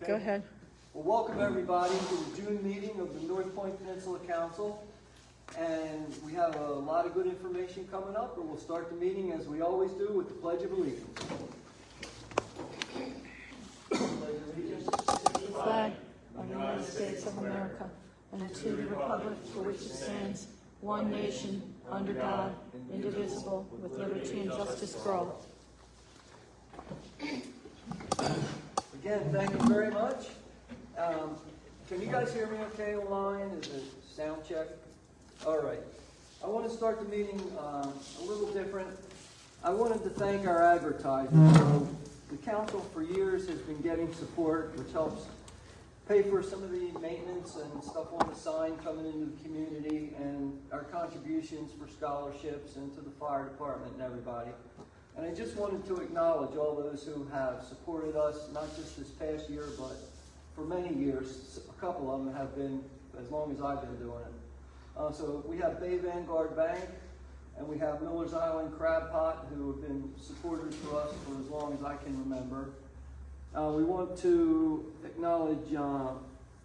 Go ahead. Well, welcome everybody to the June meeting of the North Point Peninsula Council. And we have a lot of good information coming up, but we'll start the meeting as we always do with the Pledge of Allegiance. Pledge of Allegiance to the Flag of the United States of America and to the republic for which it stands, one nation, under God, indivisible, with liberty and justice for all. Again, thank you very much. Can you guys hear me okay online? Is it sound check? All right. I want to start the meeting a little different. I wanted to thank our advertisers. So the council for years has been getting support, which helps pay for some of the maintenance and stuff on the sign coming into the community, and our contributions for scholarships and to the fire department and everybody. And I just wanted to acknowledge all those who have supported us, not just this past year, but for many years. A couple of them have been as long as I've been doing it. So we have Bay Vanguard Bank, and we have Miller's Island Crab Pot, who have been supporters for us for as long as I can remember. We want to acknowledge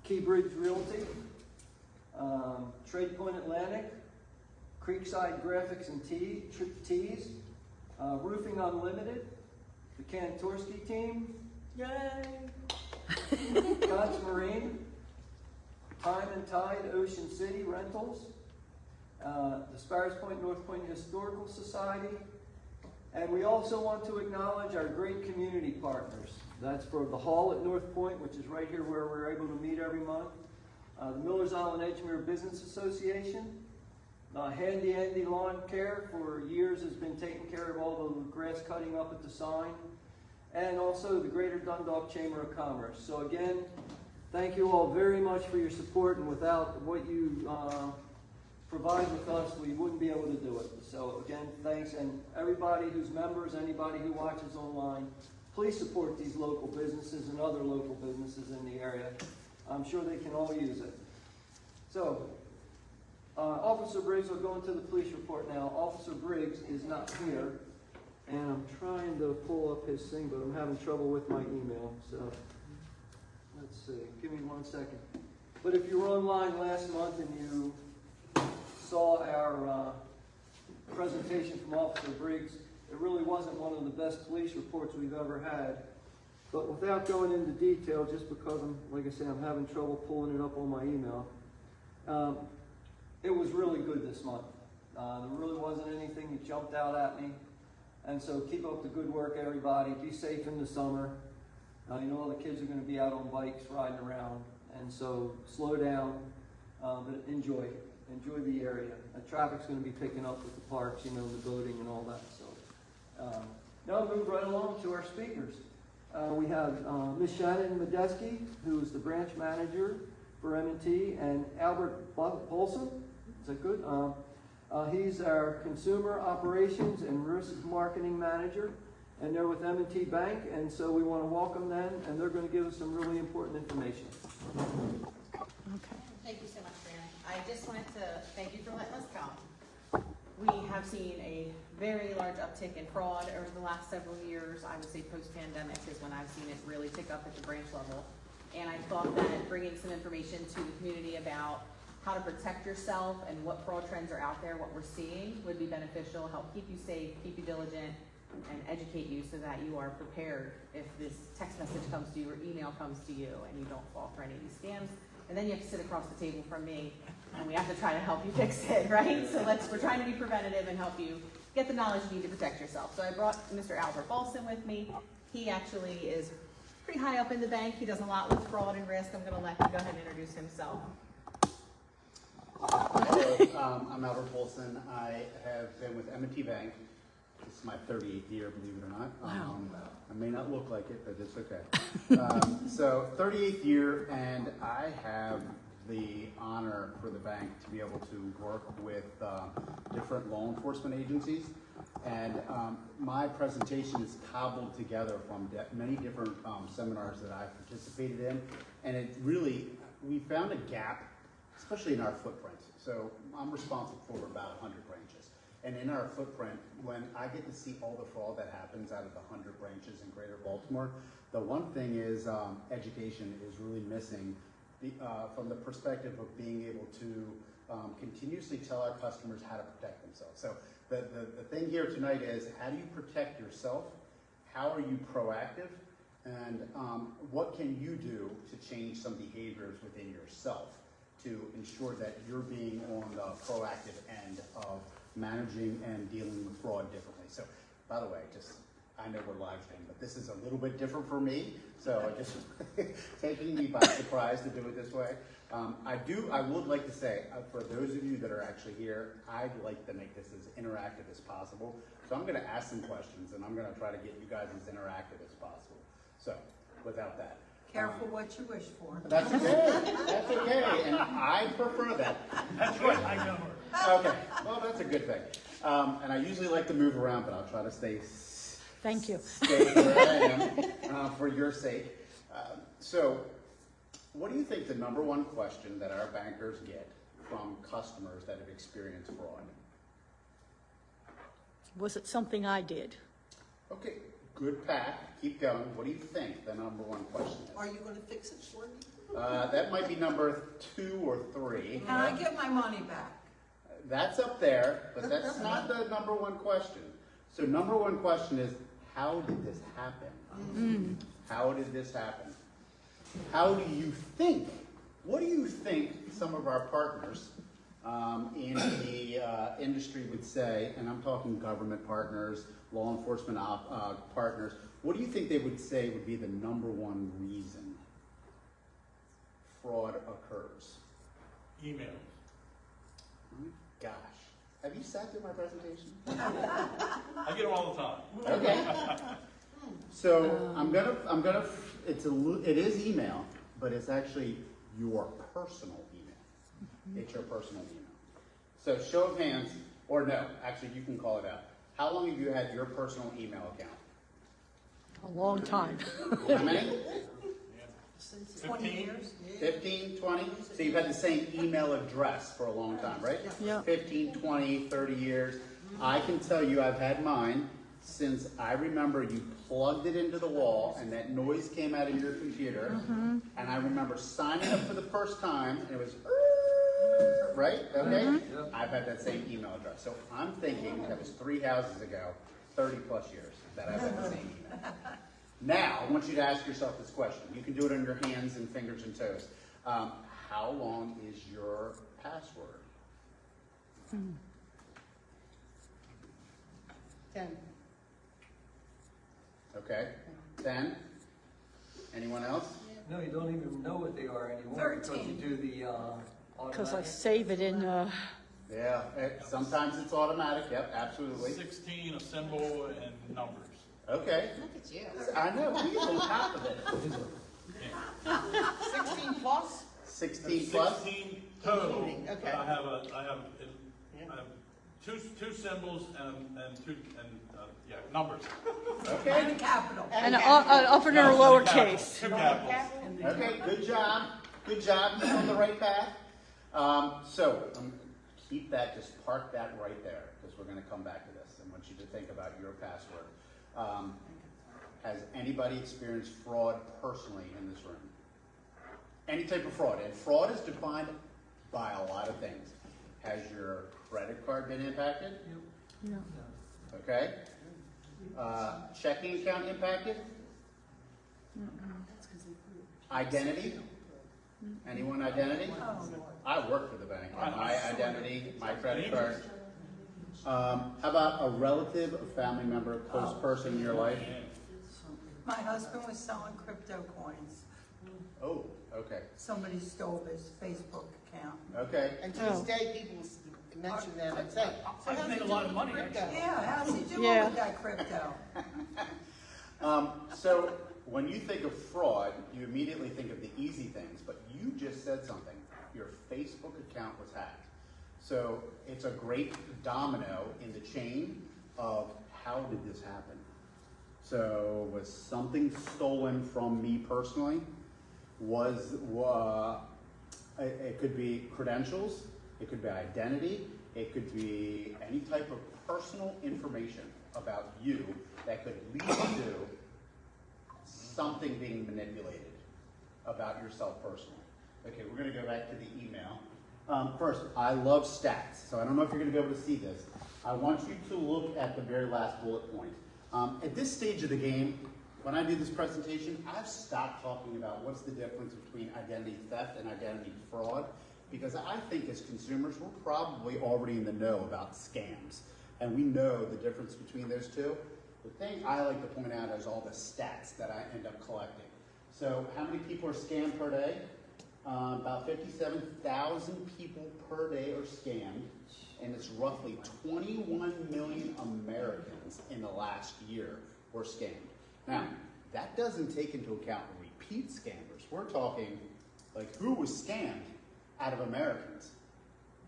Keybridge Realty, Trade Point Atlantic, Creekside Graphics and Tees, Roofing Unlimited, the Kantorski team, yay! God's Marine, Time and Tide Ocean City Rentals, the Sparrows Point North Point Historical Society, and we also want to acknowledge our great community partners. That's for the Hall at North Point, which is right here where we're able to meet every month, the Millers Island Edgemere Business Association, Handy Andy Lawn Care for years has been taking care of all the grass cutting up at the sign, and also the Greater Dundalk Chamber of Commerce. So again, thank you all very much for your support, and without what you provide with us, we wouldn't be able to do it. So again, thanks, and everybody who's members, anybody who watches online, please support these local businesses and other local businesses in the area. I'm sure they can all use it. So, Officer Briggs will go into the police report now. Officer Briggs is not here, and I'm trying to pull up his thing, but I'm having trouble with my email. So, let's see. Give me 1 second. But if you were online last month and you saw our presentation from Officer Briggs, it really wasn't one of the best police reports we've ever had. But without going into detail, just because like I said, I'm having trouble pulling it up on my email, it was really good this month. There really wasn't anything that jumped out at me. And so keep up the good work, everybody. Be safe in the summer. You know all the kids are going to be out on bikes riding around. And so slow down, but enjoy. Enjoy the area. Traffic's going to be picking up with the parks, you know, the boating and all that. So now I'll move right along to our speakers. We have Ms. Shannon Medeski, who is the branch manager for M&T, and Albert Paulson. Is that good? He's our consumer operations and risk marketing manager, and they're with M&T Bank, and so we want to welcome them, and they're going to give us some really important information. Okay. Thank you so much, Fran. I just wanted to thank you for letting us come. We have seen a very large uptick in fraud over the last several years. I would say post-pandemic is when I've seen it really tick up at the branch level. And I thought that bringing some information to the community about how to protect yourself and what fraud trends are out there, what we're seeing, would be beneficial, help keep you safe, keep you diligent, and educate you so that you are prepared if this text message comes to you or email comes to you and you don't fall for any of these scams. And then you have to sit across the table from me and we have to try to help you fix it, right? So we're trying to be preventative and help you get the knowledge you need to protect yourself. So I brought Mr. Albert Paulson with me. He actually is pretty high up in the bank. He does a lot with fraud and risk. I'm going to let him go ahead and introduce himself. Hello, I'm Albert Paulson. I have been with M&T Bank. This is my 38th year, believe it or not. Wow. I may not look like it, but it's okay. So 38th year, and I have the honor for the bank to be able to work with different law enforcement agencies. And my presentation is cobbled together from many different seminars that I've participated in. And it really, we found a gap, especially in our footprint. So I'm responsible for about 100 branches. And in our footprint, when I get to see all the fraud that happens out of the 100 branches in Greater Baltimore, The one thing is education is really missing from the perspective of being able to continuously tell our customers how to protect themselves. So the thing here tonight is, how do you protect yourself? How are you proactive? And what can you do to change some behaviors within yourself to ensure that you're being on the proactive end of managing and dealing with fraud differently? So, by the way, I know we're live streaming, but this is a little bit different for me, so I just taking me by surprise to do it this way. I would like to say, for those of you that are actually here, I'd like to make this as interactive as possible. So I'm gonna ask some questions, and I'm gonna try to get you guys as interactive as possible. So, without that. Careful what you wish for. That's okay, that's okay, and I prefer that. That's right, I know her. Okay, well, that's a good thing. And I usually like to move around, but I'll try to stay where I am for your sake. So, what do you think the number one question that our bankers get from customers that have experienced fraud? Was it something I did? Okay, good path. Keep going. What do you think the number one question is? Are you gonna fix it for me? That might be number 2 or 3. Can I get my money back? That's up there, but that's not the number one question. So number one question is, how did this happen? How did this happen? How do you think, what do you think some of our partners in the industry would say, and I'm talking government partners, law enforcement partners, what do you think they would say would be the number one reason fraud occurs? Email. Gosh, have you sat through my presentation? I get them all the time. Okay. So it is email, but it's actually your personal email. It's your personal email. So show of hands, or no, actually you can call it out. How long have you had your personal email account? A long time. How many? Since 20 years? 15, 20? So you've had the same email address for a long time, right? Yeah. 15, 20, 30 years. I can tell you I've had mine since I remember you plugged it into the wall and that noise came out of your computer. And I remember signing up for the first time and it was, right? Okay? I've had that same email address. So I'm thinking that was 3 houses ago, 30 plus years that I've had the same email. Now, I want you to ask yourself this question. You can do it on your hands and fingers and toes. How long is your password? 10. Okay, 10? Anyone else? No, you don't even know what they are anymore because you 13. do the Because I automatic. save it in, Yeah, sometimes it's automatic, yep, absolutely. 16, a symbol, and numbers. Okay, Look at you. I know, he's on top of it. 16 plus? 16 plus? 16 total. Okay. But I have two symbols and two numbers. Okay, And a capital. an upper and a lower case. Two capitals. okay, good job, you're on the right path. So, keep that, just park that right there, because we're gonna come back to this. I want you to think about your password. Has anybody experienced fraud personally in this room? Any type of fraud, and fraud is defined by a lot of things. Has your credit card been impacted? No. Okay. Checking account impacted? Identity? Anyone identity? I work for the bank. My identity, my credit card. How about a relative, a family member, a close person in your life? My husband was selling crypto coins. Oh, okay, Somebody stole his Facebook account. okay. And to this day, people mention them and say, I can make a lot of money, actually. Yeah, how's he doing Yeah. with that crypto? So when you think of fraud, you immediately think of the easy things, but you just said something. Your Facebook account was hacked. So it's a great domino in the chain of how did this happen? So was something stolen from me personally? It could be credentials, it could be identity, it could be any type of personal information about you that could lead to something being manipulated about yourself personally. Okay, we're gonna go back to the email. First, I love stats, so I don't know if you're gonna be able to see this. I want you to look at the very last bullet point. At this stage of the game, when I do this presentation, I've stopped talking about what's the difference between identity theft and identity fraud, because I think as consumers, we're probably already in the know about scams, and we know the difference between those two. The thing I like to point out is all the stats that I end up collecting. So how many people are scammed per day? About 57,000 people per day are scammed, and it's roughly 21 million Americans in the last year were scammed. Now, that doesn't take into account repeat scammers. We're talking like who was scammed out of Americans.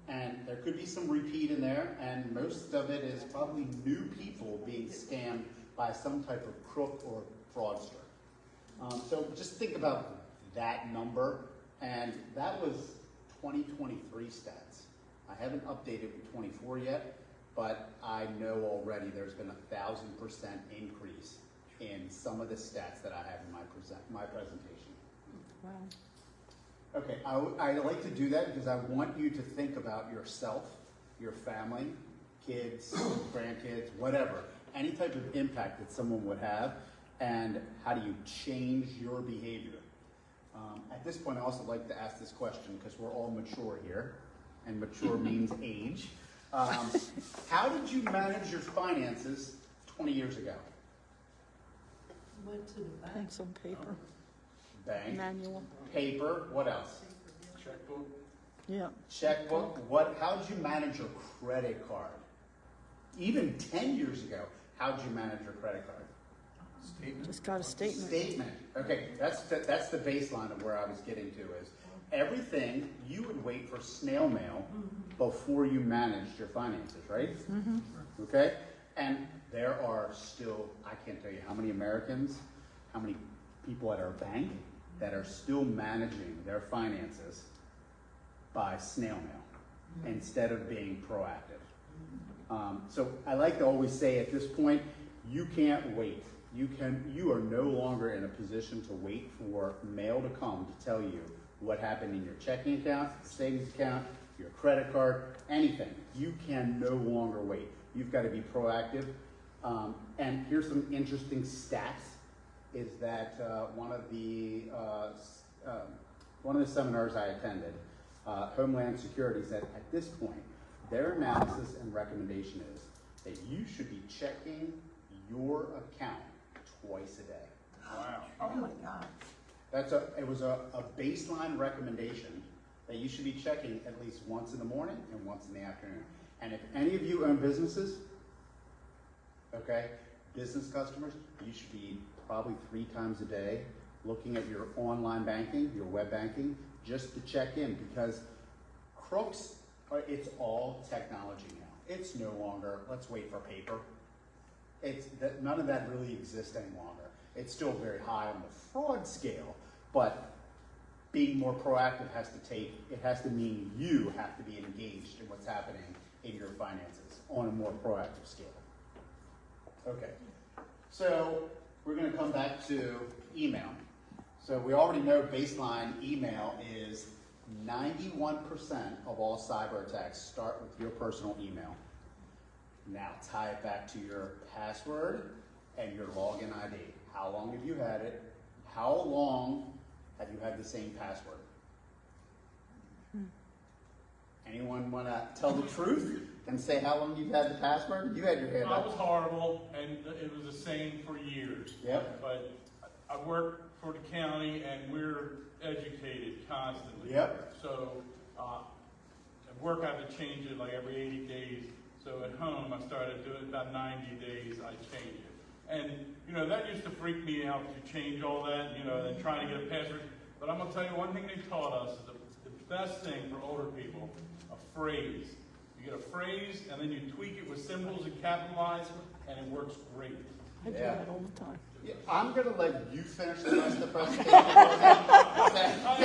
And there could be some repeat in there, and most of it is probably new people being scammed by some type of crook or fraudster. So just think about that number, and that was 2023 stats. I haven't updated with 24 yet, but I know already there's been 1,000% increase in some of the stats that I have in my presentation. Wow. Okay, I like to do that because I want you to think about yourself, your family, kids, grandkids, whatever, any type of impact that someone would have, and how do you change your behavior. At this point, I also like to ask this question because we're all mature here, and mature means age. How did you manage your finances 20 years ago? Went to the bank. Pencil and paper, Bank, manual, paper, what else? Checkbook. yeah. Checkbook, how did you manage your credit card? Even 10 years ago, how did you manage your credit card? Just got a statement. Statement. Okay, that's the baseline of where I was getting to is everything you would wait for snail mail before you managed your finances, right? Mm-hmm. Okay? And there are still, I can't tell you how many Americans, how many people at our bank that are still managing their finances by snail mail instead of being proactive. So I like to always say at this point, you can't wait. You are no longer in a position to wait for mail to come to tell you what happened in your checking account, savings account, your credit card, anything. You can no longer wait. You've got to be proactive. And here's some interesting stats. Is that one of the seminars I attended, Homeland Security said at this point, their analysis and recommendation is that you should be checking your account twice a day. Wow. Oh my God. It was a baseline recommendation that you should be checking at least once in the morning and once in the afternoon. And if any of you own businesses, okay, business customers, you should be probably 3 times a day looking at your online banking, your web banking, just to check in, because crooks, it's all technology now. It's no longer, let's wait for paper. None of that really exists any longer. It's still very high on the fraud scale, but being more proactive has to mean you have to be engaged in what's happening in your finances on a more proactive scale. Okay, so we're going to come back to email. So we already know baseline email is 91% of all cyber attacks start with your personal email. Now tie it back to your password and your login ID. How long have you had it? How long have you had the same password? Anyone want to tell the truth and say how long you've had the password? You had your hand I up. was horrible, and it was the same for years. Yep. But I work for the county, and we're educated constantly. Yep. So at work, I have to change it like every 80 days. So at home, I started doing it about 90 days, I change it. And, that used to freak me out to change all that, and trying to get a password. But I'm going to tell you one thing they taught us is the best thing for older people, a phrase. You get a phrase, and then you tweak it with symbols and capitalize, and it works great. I do Yeah. that all the time. Yeah, I'm going to let you finish the rest of the presentation. How do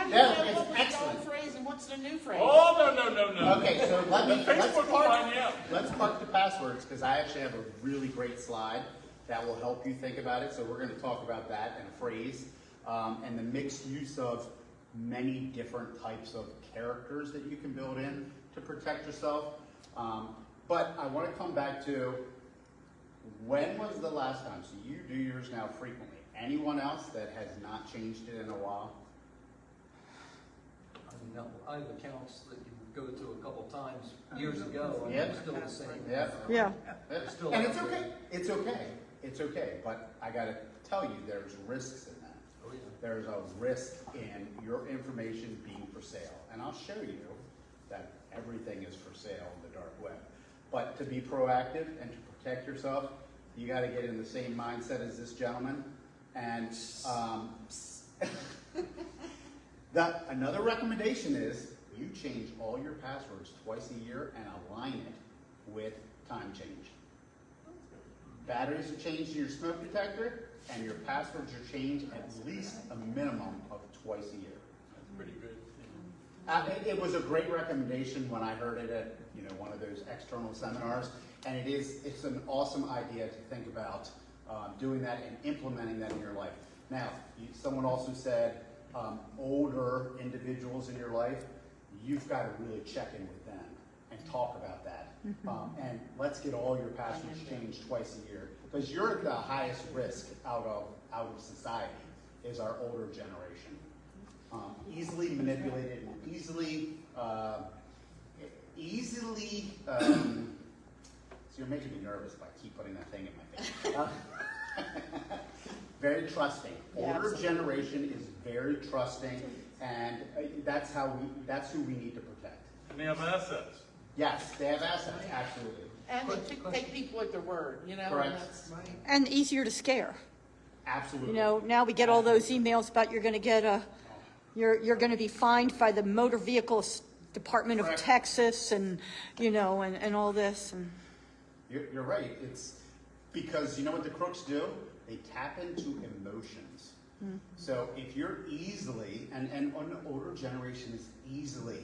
you Yeah, know it's what was the excellent. old phrase and what's the new phrase? Oh, no. Okay, so let's Facebook will find out. park the passwords, because I actually have a really great slide that will help you think about it. So we're going to talk about that and a phrase, and the mixed use of many different types of characters that you can build in to protect yourself. But I want to come back to, when was the last time? So you do yours now frequently. Anyone else that has not changed it in a while? I mean, no, I have accounts that you go to a couple times years ago, and Yep. it's still the same. Yep. Yeah. It's still And it's out there. okay. It's okay. It's okay. But I got to tell you, there's risks in that. Oh, yeah. There's a risk in your information being for sale. And I'll show you that everything is for sale on the dark web. But to be proactive and to protect yourself, you got to get in the same mindset as this gentleman. And another recommendation is you change all your passwords twice a year and align it with time change. Batteries are changed in your smoke detector, and your passwords are changed at least a minimum of twice a year. That's pretty good. It was a great recommendation when I heard it at one of those external seminars, and it's an awesome idea to think about doing that and implementing that in your life. Now, someone also said older individuals in your life, you've got to really check in with them and talk about that. And let's get all your passwords changed twice a year, because you're at the highest risk out of society is our older generation. Easily manipulated and easily, so you're making me nervous if I keep putting that thing in my face. Very trusting. Yeah, Older absolutely. generation is very trusting, and that's who we need to protect. And they have assets. Yes, they have assets, absolutely. And they take people at their word, you know? Correct. And that's, And easier to scare. Absolutely. Now we get all those emails about you're going to be fined by the Motor Vehicles Department of Correct. Texas, and and all this. And You're right. It's because you know what the crooks do? They tap into emotions. So if you're easily, and an older generation is easily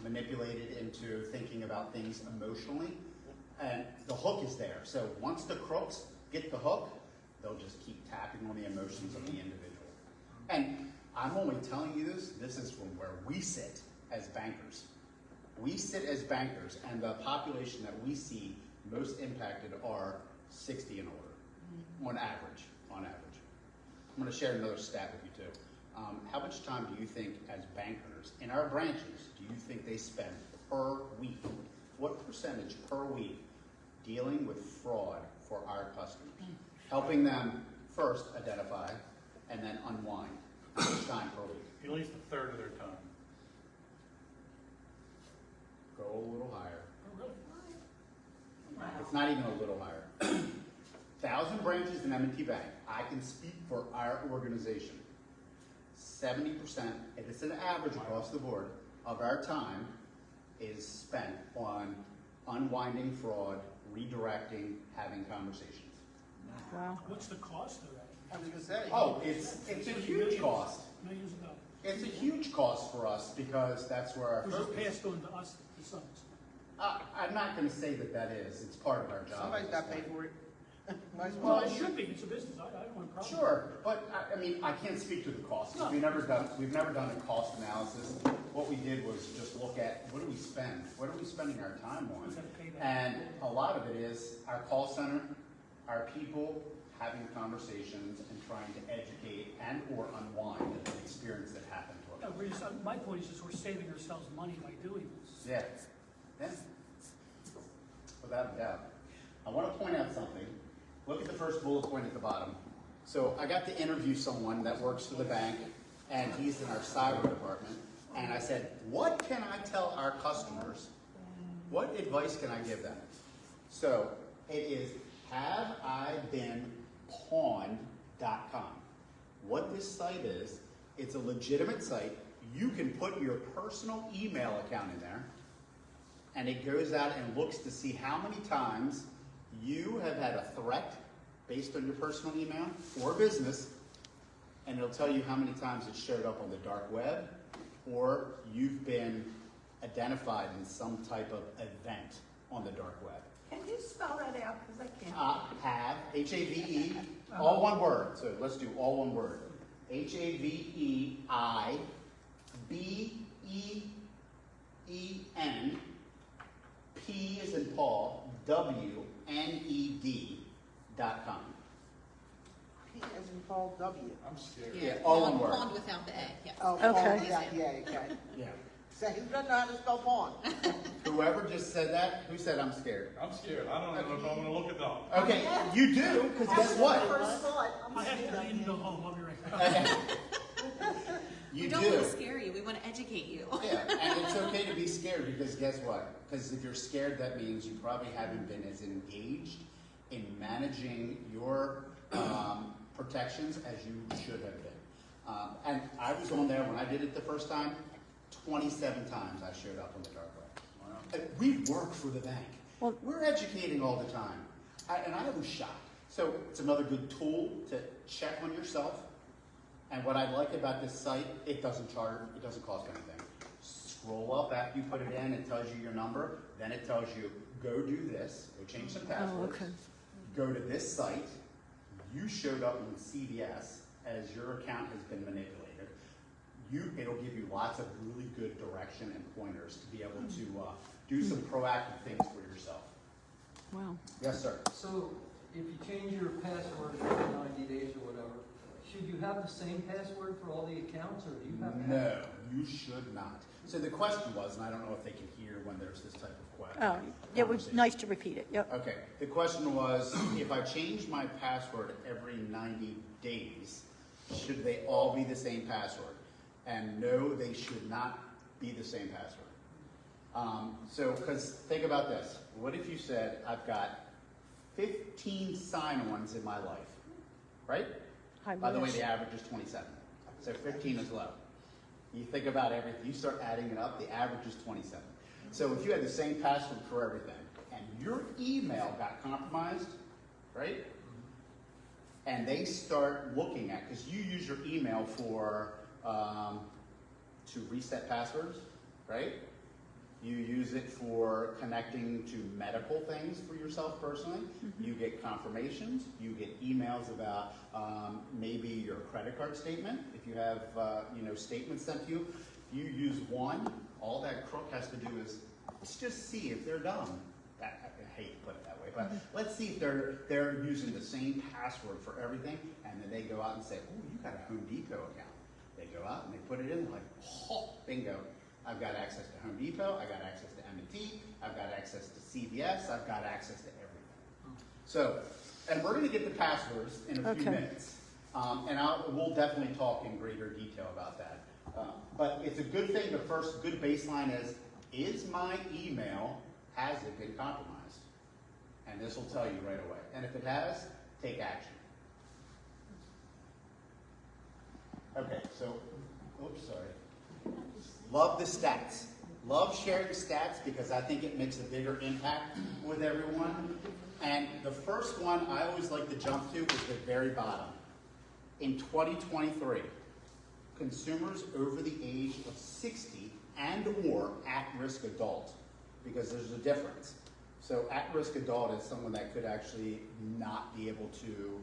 manipulated into thinking about things emotionally, and the hook is there. So once the crooks get the hook, they'll just keep tapping on the emotions of the individual. And I'm only telling you this is from where we sit as bankers. We sit as bankers, and the population that we see most impacted are 60 and older, on average. I'm going to share another stat with you too. How much time do you think, as bankers in our branches, do you think they spend per week? What percentage per week dealing with fraud for our customers? Helping them first identify and then unwind. How much time per week? At least a third of their time. Go a little higher. It's not even a little higher. 1,000 branches in M&T Bank. I can speak for our organization. 70%, and it's an average across the board, of our time is spent on unwinding fraud, redirecting, having conversations. wow. What's the cost of that? I was gonna say. Oh, it's a huge cost. Millions of dollars. It's a huge cost for us because that's where our Which is focus. passed on to us to some extent. I'm not going to say that is. It's part of our job. Somebody's got to pay for it. Might as Well, well. it should be, it's a business, I don't want a problem. Sure, but I mean, I can't speak to the cost. No. We've never done a cost analysis. What we did was just look at, what do we spend? What are we spending our time on? We gotta pay that. And a lot of it is our call center, our people having conversations and trying to educate and or unwind an experience that happened to No, us. my point is just we're saving ourselves money by doing this. Yeah. Without a doubt. I want to point out something. Look at the first bullet point at the bottom. So I got to interview someone that works for the bank, and he's in our cyber department. And I said, what can I tell our customers? What advice can I give them? So it is haveibeenpawned.com. What this site is, it's a legitimate site. You can put your personal email account in there, and it goes out and looks to see how many times you have had a threat based on your personal email or business, and it'll tell you how many times it showed up on the dark web, or you've been identified in some type of event on the dark web. Can you spell that out, because I can't? Have, H-A-V-E, all one word, so let's do all one word. H-A-V-E-I-B-E-E-N, P as in Paul, W-N-E-D.com. P as in Paul, W. I'm scared. Yeah, all one word. Pond without the A, yes. Oh, Okay. Paul, yeah, okay. Yeah. So who doesn't know how to spell pond? Whoever just said that, who said I'm scared? I'm scared. I don't know if I'm gonna look it up. Okay, you do, because guess what? First thought, I have to leave and go home, I'll be right back. You We do. don't want to scare you, we want to educate you. Yeah, and it's okay to be scared because guess what? Because if you're scared, that means you probably haven't been as engaged in managing your protections as you should have been. And I was on there when I did it the first time, 27 times I showed up on the dark web. And we work for the bank. Well- We're educating all the time. And I was shocked. So it's another good tool to check on yourself. And what I like about this site, it doesn't charge, it doesn't cost anything. Scroll up after you put it in, it tells you your number, then it tells you, go do this, go change some passwords. okay. Go to this site, you showed up in CVS as your account has been manipulated. It'll give you lots of really good direction and pointers to be able to do some proactive things for yourself. Wow. Yes, sir. So if you change your password every 90 days or whatever, should you have the same password for all the accounts, or do you have to have? No, you should not. So the question was, and I don't know if they can hear when there's this type of question. Oh, it was nice to repeat it, yep. Okay, the question was, if I change my password every 90 days, should they all be the same password? And no, they should not be the same password. Because think about this. What if you said, I've got 15 sign-ons in my life, right? I By the way, wish. the average is 27. So 15 is low. You think about everything, you start adding it up, the average is 27. So if you had the same password for everything, and your email got compromised, right? And they start looking at, because you use your email for, to reset passwords, right? You use it for connecting to medical things for yourself personally. You get confirmations. You get emails about maybe your credit card statement. If you have statements sent to you, you use one. All that crook has to do is let's just see if they're dumb. I hate to put it that way, but let's see if they're using the same password for everything, and then they go out and say, "Oh, you got a Home Depot account." They go out and they put it in, like, oh, bingo. I've got access to Home Depot, I've got access to M&T, I've got access to CVS, I've got access to everything. So, and we're gonna get the passwords in a few Okay. minutes. And we'll definitely talk in greater detail about that. But it's a good thing, the first good baseline is my email, has it been compromised? And this will tell you right away. And if it has, take action. Okay, so, oops, sorry. Love the stats. Love sharing stats because I think it makes a bigger impact with everyone. And the first one I always like to jump to is the very bottom. In 2023, consumers over the age of 60 and or at-risk adult, because there's a difference. So at-risk adult is someone that could actually not be able to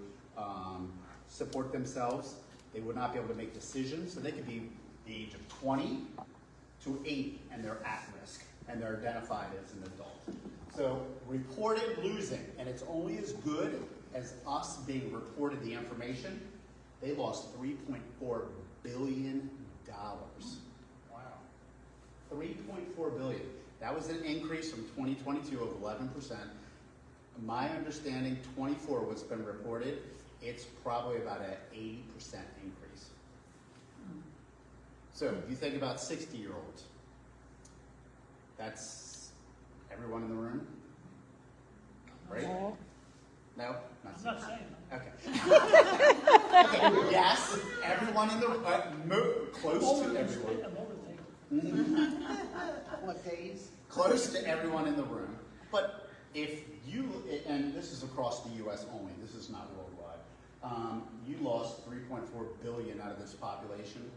support themselves. They would not be able to make decisions. So they could be the age of 20 to 80 and they're at risk and they're identified as an adult. So reported losing, and it's only as good as us being reported the information. They lost $3.4 billion. Wow. $3.4 billion. That was an increase from 2022 of 11%. My understanding, 24 what's been reported, it's probably about an 80% increase. So if you think about 60-year-olds, that's everyone in the room, right? All. No, not I'm not 60. saying that. Okay. Okay. Yes, everyone in the close to everyone. I'm overthinking. What days? Close to everyone in the room. But if you, and this is across the U.S. only, this is not worldwide, you lost $3.4 billion out of this population.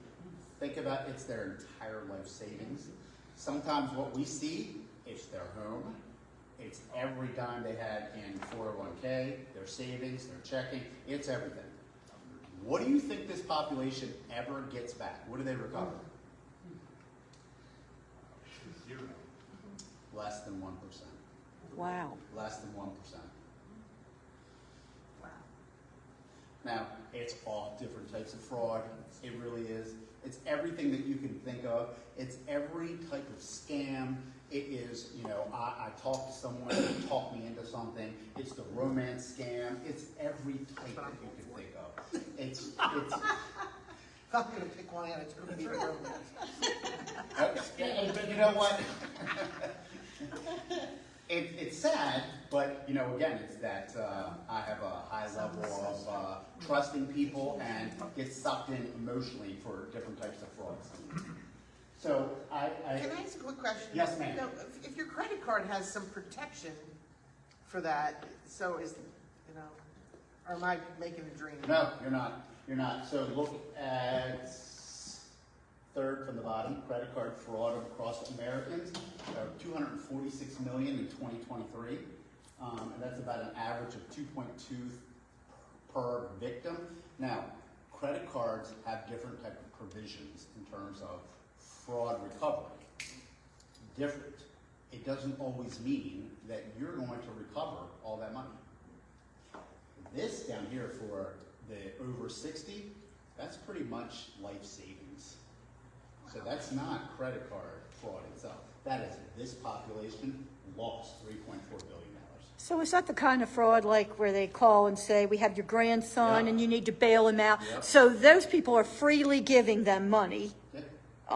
Think about it's their entire life savings. Sometimes what we see is their home, It's every dime they had in 401k, their savings, their checking, it's everything. What do you think this population ever gets back? What do they recover? Zero. Less than 1%. Wow. Less than 1%. Now, it's all different types of fraud. It really is. It's everything that you can think of. It's every type of scam. It is, you know, I talked to someone who talked me into something. It's the romance scam. It's every type that you can think of. It's If I'm gonna pick one out, it's gonna be a romance. you know what? It's sad, but you know, again, it's that I have a high level of trusting people and get sucked in emotionally for different types of frauds. So I Can I ask a quick question? Yes, ma'am. Now, if your credit card has some protection for that, so is, you know, or am I making a dream? No, you're not. You're not. So look at third from the bottom, credit card fraud across Americans, 246 million in 2023, and that's about an average of 2.2 per victim. Now, credit cards have different type of provisions in terms of fraud recovery. Different. It doesn't always mean that you're going to recover all that money. This down here for the over 60, that's pretty much life savings. So that's not credit card fraud itself. That is this population lost $3.4 billion. So is that the kind of fraud like where they call and say, we have your grandson Yeah. and you need to bail him out? Yep. So those people are freely giving them money Yeah.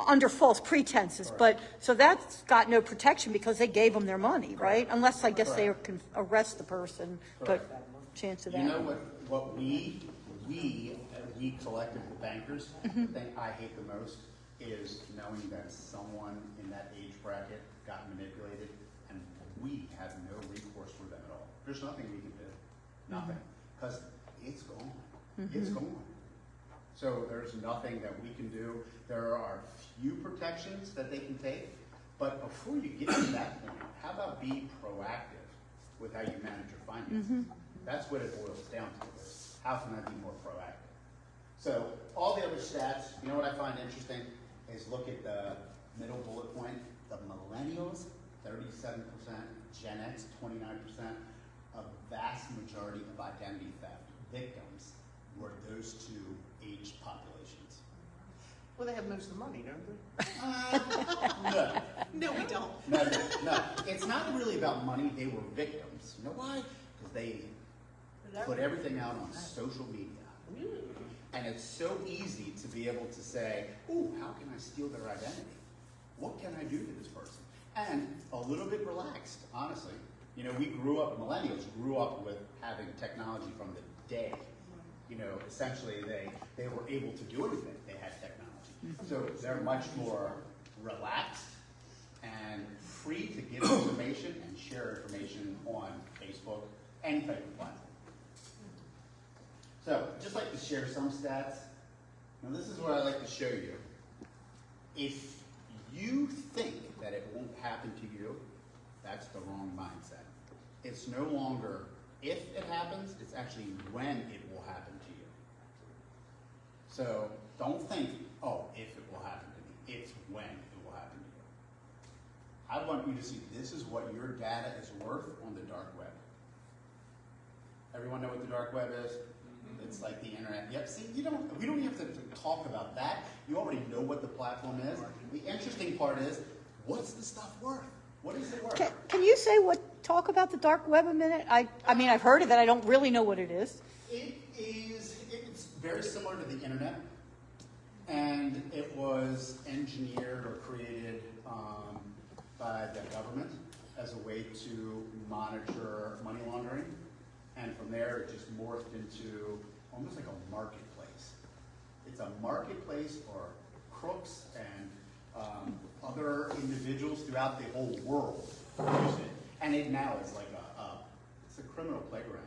under false pretenses, but, so that's got no protection because they gave them their money, right? Unless, I guess, they can arrest the person, but chance of that. You know what we collective bankers think I hate the most is knowing that someone in that age bracket got manipulated and we have no recourse for them at all. There's nothing we can do. Nothing. Because it's gone. It's gone. So there's nothing that we can do. There are few protections that they can take, but before you get to that point, how about be proactive with how you manage your finances? That's what it boils down to. Is how can I be more proactive? So all the other stats, you know what I find interesting is look at the middle bullet point. The millennials, 37%, Gen X, 29%, a vast majority of identity theft victims were those two age populations. Well, they have most of the money, don't they? No. No, we don't. No. It's not really about money. They were victims. You know why? Because they put everything out on social media. And it's so easy to be able to say, ooh, how can I steal their identity? What can I do to this person? And a little bit relaxed, honestly. You know, millennials grew up with having technology from the day. You know, essentially they were able to do anything. They had technology. So they're much more relaxed and free to give information and share information on Facebook, any type of platform. So, just like to share some stats. Now, this is what I like to show you. If you think that it won't happen to you, that's the wrong mindset. It's no longer if it happens, it's actually when it will happen to you. So, don't think, oh, if it will happen to me. It's when it will happen to you. I want you to see this is what your data is worth on the dark web. Everyone know what the dark web is? It's like the internet. Yep, see, we don't even have to talk about that. You already know what the platform is. The interesting part is, what's the stuff worth? What is it worth? Can you talk about the dark web a minute? I mean, I've heard of it. I don't really know what it is. It's very similar to the internet. And it was engineered or created by the government as a way to monitor money laundering. And from there, it just morphed into almost like a marketplace. It's a marketplace for crooks and other individuals throughout the whole world to use it. And it now is like it's a criminal playground,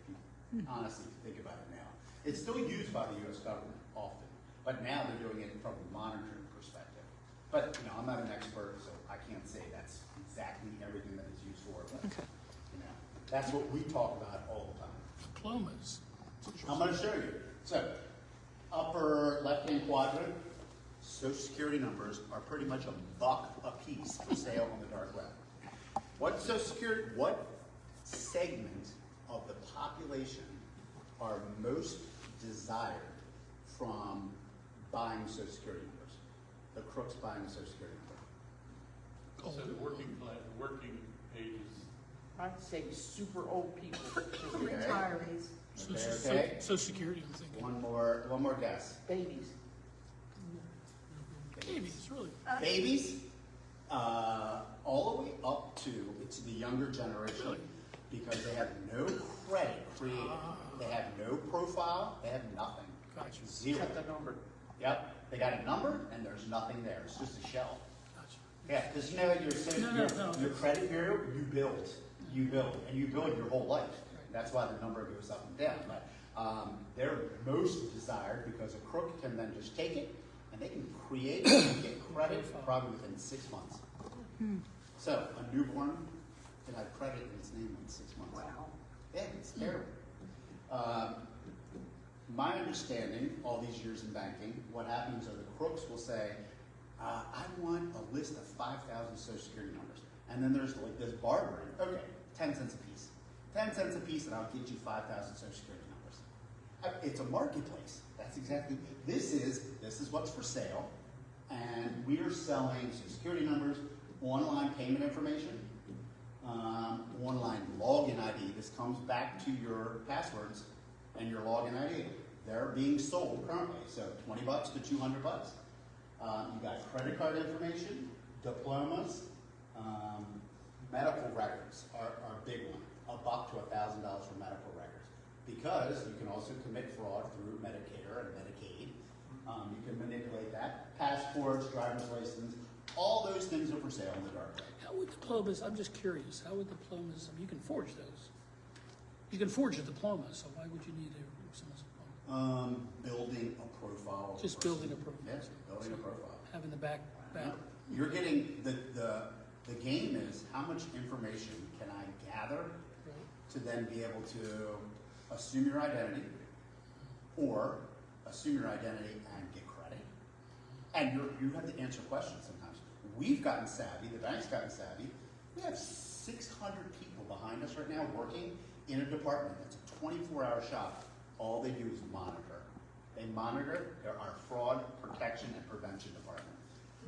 if you honestly think about it now. It's still used by the U.S. government often, but now they're doing it from a monitoring perspective. But I'm not an expert, so I can't say that's exactly everything that it's used for. Okay. You know, that's what we talk about all the time. Diplomas. I'm going to show you. So, upper left-hand quadrant, Social Security numbers are pretty much $1 a piece for sale on the dark web. What segment of the population are most desired from buying Social Security numbers? The crooks buying the Social Security number. So the working ages. I'd say super old people. Okay. Retirees. Okay. Social Security, I'm thinking. One more guess. Babies. Babies, really. Babies, all the way up to, it's the younger generation, Really? because they have no credit created. They have no profile, they have nothing. Gotcha. Zero. Cut the number. Yep, they got a number and there's nothing there, it's just a shell. Gotcha. Yeah, because you know, your credit bureau, you build, and you build your whole life. That's why the number goes up and down. But they're most desired because a crook can then just take it and they can create and get credit probably within 6 months. So a newborn can have credit in its name in 6 months. Wow. Yeah, it's terrible. My understanding, all these years in banking, what happens are the crooks will say, I want a list of 5,000 Social Security numbers. And then there's like this bartering. Okay, 10 cents a piece. 10 cents a piece and I'll get you 5,000 Social Security numbers. It's a marketplace. That's exactly, this is what's for sale. And we are selling Social Security numbers, online payment information, online login ID. This comes back to your passwords and your login ID. They're being sold currently, so $20 to $200. You got credit card information, diplomas, medical records are a big one. $1 to $1,000 for medical records, because you can also commit fraud through Medicare and Medicaid. You can manipulate that. Passports, driver's license, all those things are for sale in the dark web. How would diplomas, I'm just curious, how would diplomas, I mean, you can forge those. You can forge a diploma, so why would you need someone's diploma? Building a profile. of a Just person. building a profile. Yes, building a profile. Having the back. You're getting, the game is how much information can I gather Right. to then be able to assume your identity, or assume your identity and get credit. And you have to answer questions sometimes. We've gotten savvy, the bank's gotten savvy. We have 600 people behind us right now working in a department that's a 24-hour shop. All they do is monitor. They monitor our fraud protection and prevention department.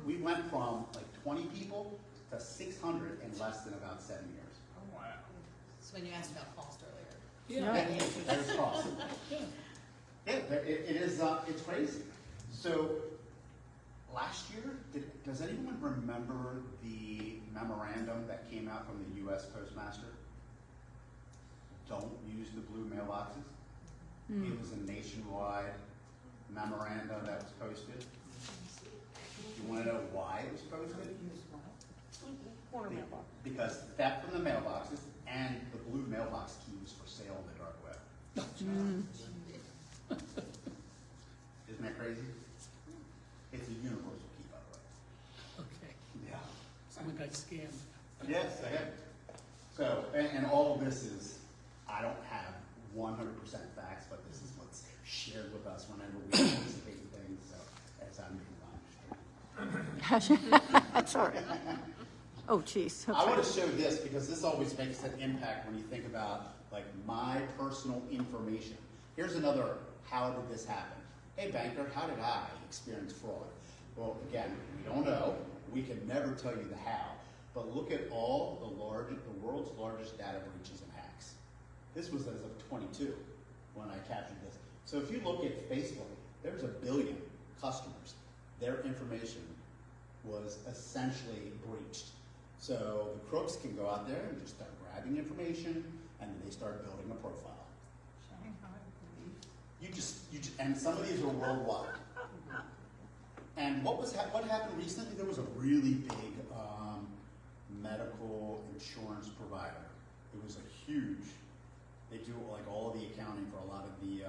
We went from like 20 people to 600 in less than about 7 years. Oh, wow. So when you asked about cost earlier. Yeah. There's cost. Yeah. Yeah, it is, it's crazy. So, last year, does anyone remember the memorandum that came out from the U.S. Postmaster? Don't use the blue mailboxes. It was a nationwide memorandum that was posted. You want to know why it was posted? Corner mailbox. Because theft from the mailboxes and the blue mailbox keys for sale on the dark web. Isn't that crazy? It's a universal key, by the way. Okay. Yeah. Someone got scammed. Yes, I have. So, and all of this is, I don't have 100% facts, but this is what's shared with us whenever we participate in things, so as I'm being honest. That's all right. Oh, geez. I want to show this because this always makes an impact when you think about like my personal information. Here's another, how did this happen? Hey banker, how did I experience fraud? Well, again, we don't know. We can never tell you the how. But look at all the world's largest data breaches and hacks. This was as of 22 when I captured this. So if you look at Facebook, there's 1 billion customers. Their information was essentially breached. So the crooks can go out there and just start grabbing information, and then they start building a profile. You just, and some of these are worldwide. And what happened recently? There was a really big medical insurance provider. It was a huge. They do like all the accounting for a lot of the.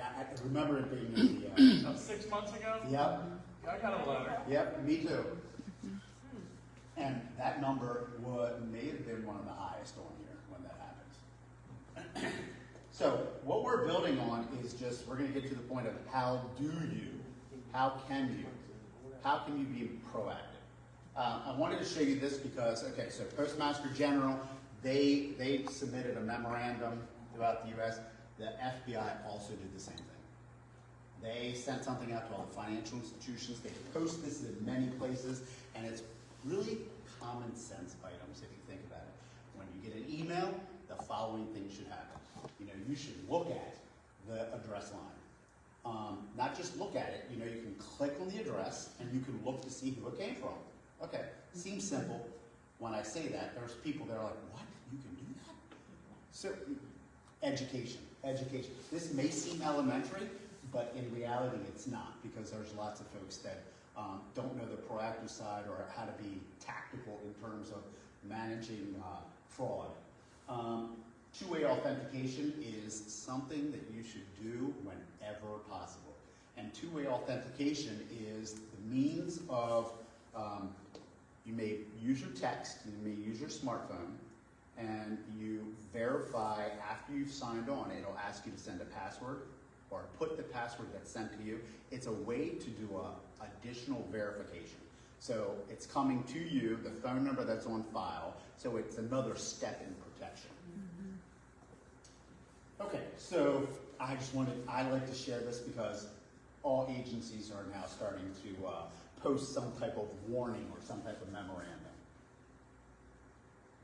I remember it being in the. About 6 months ago? Yep. I got a letter. Yep. Me too. And that number may have been one of the highest on here when that happens. So what we're building on is just, we're gonna get to the point of how can you be proactive? I wanted to show you this because, okay, so Postmaster General, they submitted a memorandum throughout the US. The FBI also did the same thing. They sent something out to all the financial institutions. They post this in many places, and it's really common sense items if you think about it. When you get an email, the following things should happen. You know, you should look at the address line. Not just look at it, you know, you can click on the address and you can look to see who it came from. Okay, seems simple. When I say that, there's people that are like, what? You can do that? So, education. This may seem elementary, but in reality it's not, because there's lots of folks that don't know the proactive side or how to be tactical in terms of managing fraud. Two-way authentication is something that you should do whenever possible. And two-way authentication is the means of, you may use your text, you may use your smartphone, and you verify after you've signed on. It'll ask you to send a password or put the password that's sent to you. It's a way to do additional verification. So it's coming to you, the phone number that's on file, so it's another step in protection. Okay, so I like to share this because all agencies are now starting to post some type of warning or some type of memorandum.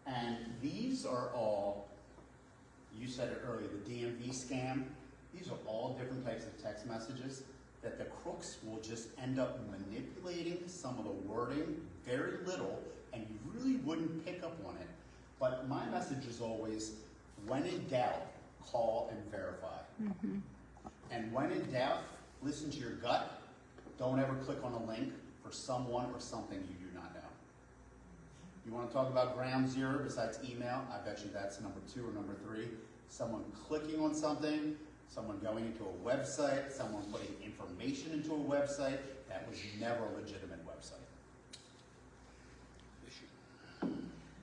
And these are all, you said it earlier, the DMV scam. These are all different types of text messages that the crooks will just end up manipulating some of the wording, very little, and you really wouldn't pick up on it. But my message is always, when in doubt, call and verify. And when in doubt, listen to your gut. Don't ever click on a link for someone or something you do not know. You want to talk about ground zero besides email? I bet you that's number 2 or number 3. Someone clicking on something, someone going into a website, someone putting information into a website that was never a legitimate website.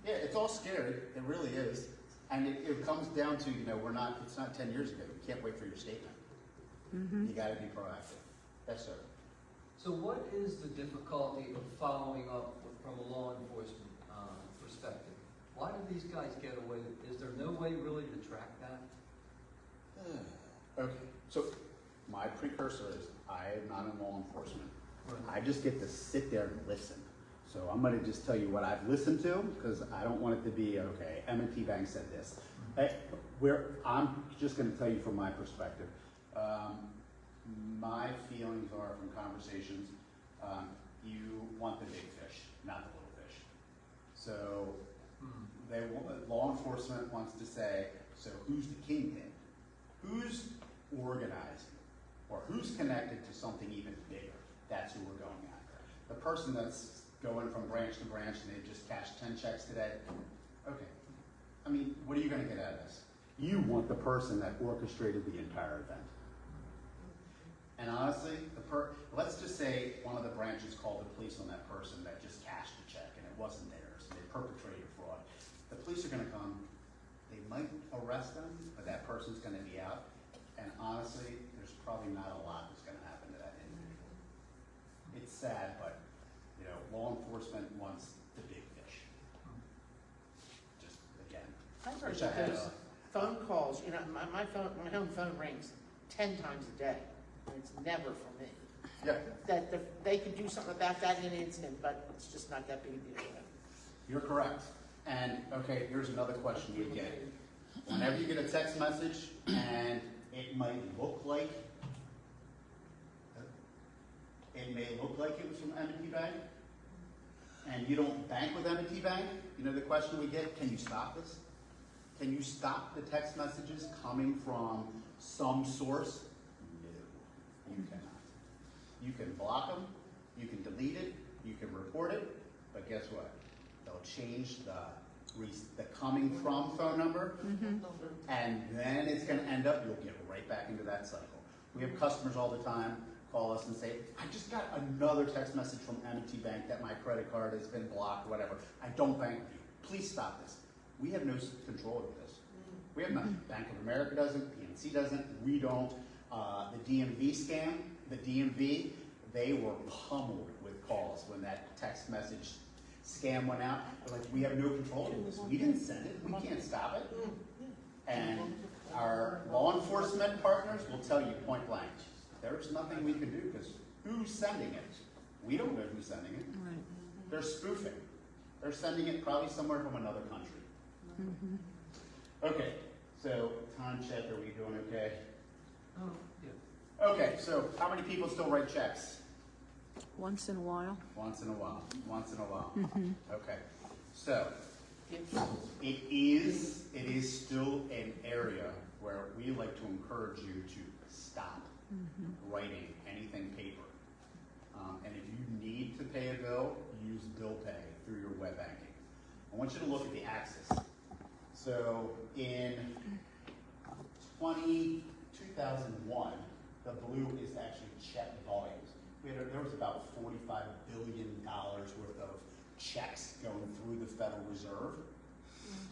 Yeah, it's all scary. It really is. And it comes down to, you know, it's not 10 years ago. You can't wait for your statement. You got to be proactive. Yes, sir. So what is the difficulty of following up from a law enforcement perspective? Why do these guys get away? Is there no way really to track that? Okay, so my precursor is I am not in law enforcement. Right. I just get to sit there and listen. So I'm going to just tell you what I've listened to, because I don't want it to be, okay, M&T Bank said this. I'm just going to tell you from my perspective. My feelings are from conversations, you want the big fish, not the little fish. So law enforcement wants to say, so who's the kingpin? Who's organizing? Or who's connected to something even bigger? That's who we're going after. The person that's going from branch to branch and they just cashed 10 checks today, okay. I mean, what are you going to get out of this? You want the person that orchestrated the entire event. And honestly, let's just say one of the branches called the police on that person that just cashed a check and it wasn't theirs, and they perpetrated fraud. The police are going to come, they might arrest them, but that person's going to be out. And honestly, there's probably not a lot that's going to happen to that individual. It's sad, but you know, law enforcement wants the big fish. Just again. I've heard wish I had those phone calls, you know, my home phone rings 10 times a day. And it's never for me. Yeah, That they can do something about that in an instant, but it's just not that big a deal. you're correct. And okay, here's another question we get. Whenever you get a text message and it might look like it was from M&T Bank, and you don't bank with M&T Bank, you know the question we get, can you stop this? Can you stop the text messages coming from some source? No, you cannot. You can block them, you can delete it, you can report it, but guess what? They'll change the coming from phone number, and then it's going to end up, you'll get right back into that cycle. We have customers all the time call us and say, I just got another text message from M&T Bank that my credit card has been blocked, whatever. I don't bank with you. Please stop this. We have no control over this. We have nothing. Bank of America doesn't, PNC doesn't, we don't. The DMV scam, the DMV, they were pummeled with calls when that text message scam went out. They're like, we have no control over this. We didn't send it. We can't stop it. And our law enforcement partners will tell you point blank, there's nothing we can do because who's sending it? We don't know who's sending it. Right. They're spoofing. They're sending it probably somewhere from another country. Okay, so time check, are we doing okay? Oh, yeah. Okay, so how many people still write checks? Once in a while. Once in a while, once in a while. Okay, so it is still an area where we like to encourage you to stop writing anything paper. And if you need to pay a bill, use bill pay through your web banking. I want you to look at the axis. So in 2001, the blue is actually check volumes. There was about $45 billion worth of checks going through the Federal Reserve.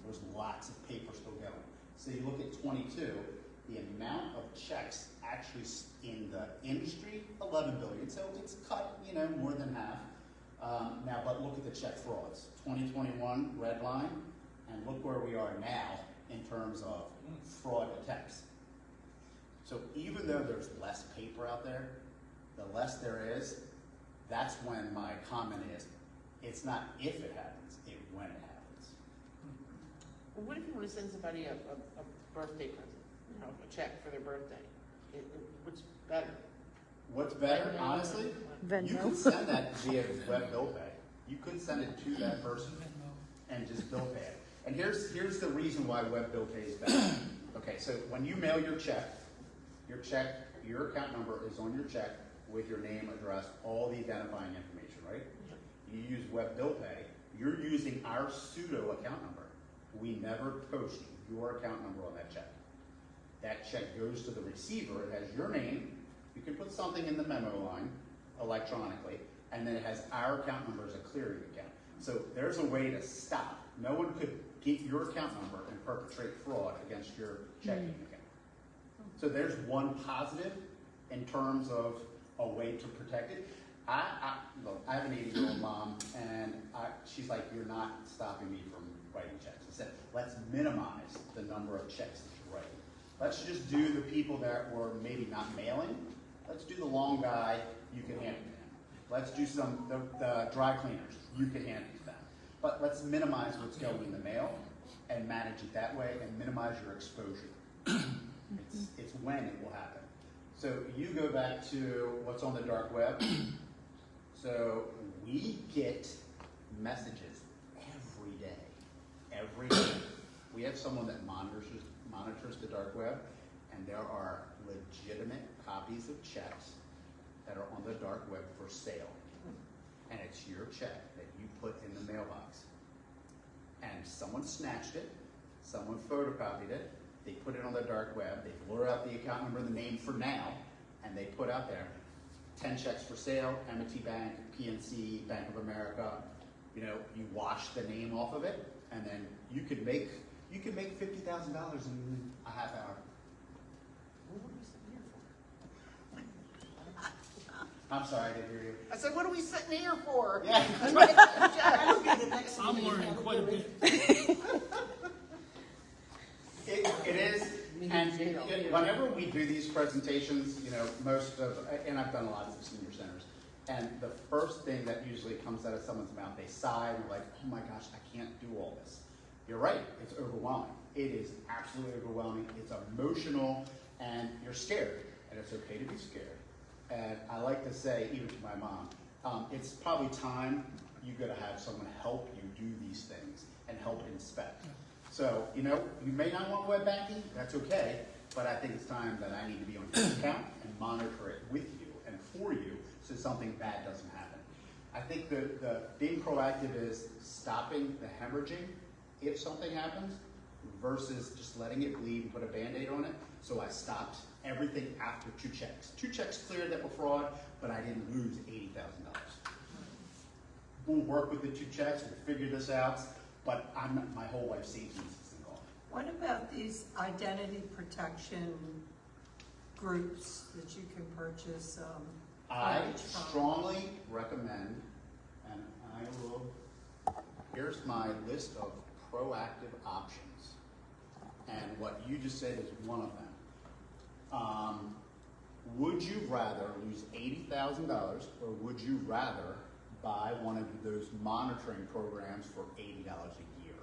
There was lots of paper still going. So you look at 22, the amount of checks actually in the industry, 11 billion. So it's cut, more than half. Now, but look at the check frauds. 2021, red line, and look where we are now in terms of fraud attempts. So even though there's less paper out there, the less there is, that's when my comment is, it's not if it happens, it's when it happens. Well, what if you want to send somebody a birthday present, a check for their birthday? What's better? What's better, honestly? Venmo. You could send that via web bill pay. You could send it to that person and just bill pay it. And here's the reason why web bill pay is better. Okay, so when you mail your account number is on your check with your name, address, all the identifying information, right? You use web bill pay, you're using our pseudo account number. We never post your account number on that check. That check goes to the receiver, it has your name, you can put something in the memo line electronically, and then it has our account number as a clearing account. So there's a way to stop. No one could get your account number and perpetrate fraud against your checking account. So there's one positive in terms of a way to protect it. Look, I have an 80-year-old mom, and she's like, you're not stopping me from writing checks. I said, let's minimize the number of checks that you're writing. Let's just do the people that were maybe not mailing. Let's do the long guy, you can hand it to him. Let's do the dry cleaners, you can hand it to them. But let's minimize what's going in the mail and manage it that way and minimize your exposure. It's when it will happen. So you go back to what's on the dark web. So we get messages every day. Every day. We have someone that monitors the dark web, and there are legitimate copies of checks that are on the dark web for sale. And it's your check that you put in the mailbox. And someone snatched it, someone photocopied it, they put it on the dark web, they blur out the account number and the name for now, and they put out there 10 checks for sale, M&T Bank, PNC, Bank of America. You wash the name off of it, and then you could make $50,000 in a half hour. Well, what are we sitting here for? I'm sorry, I didn't hear you. I said, what are we sitting here for? Yeah. I'm learning quite a bit. It is, and whenever we do these presentations, and I've done lots of senior centers, and the first thing that usually comes out of someone's mouth, they sigh and they're like, oh my gosh, I can't do all this. You're right, it's overwhelming. It is absolutely overwhelming, it's emotional, and you're scared, and it's okay to be scared. And I like to say, even to my mom, it's probably time you gotta have someone help you do these things and help inspect. So, you may not want web banking, that's okay, but I think it's time that I need to be on your account and monitor it with you and for you so something bad doesn't happen. I think the being proactive is stopping the hemorrhaging if something happens versus just letting it bleed and put a Band-Aid on it. So I stopped everything after 2 checks. 2 checks cleared that were fraud, but I didn't lose $80,000. We'll work with the 2 checks, we'll figure this out, but my whole life savings isn't gone. What about these identity protection groups that you can purchase? I coverage from? strongly recommend, and here's my list of proactive options. And what you just said is one of them. Would you rather lose $80,000 or would you rather buy one of those monitoring programs for $80 a year?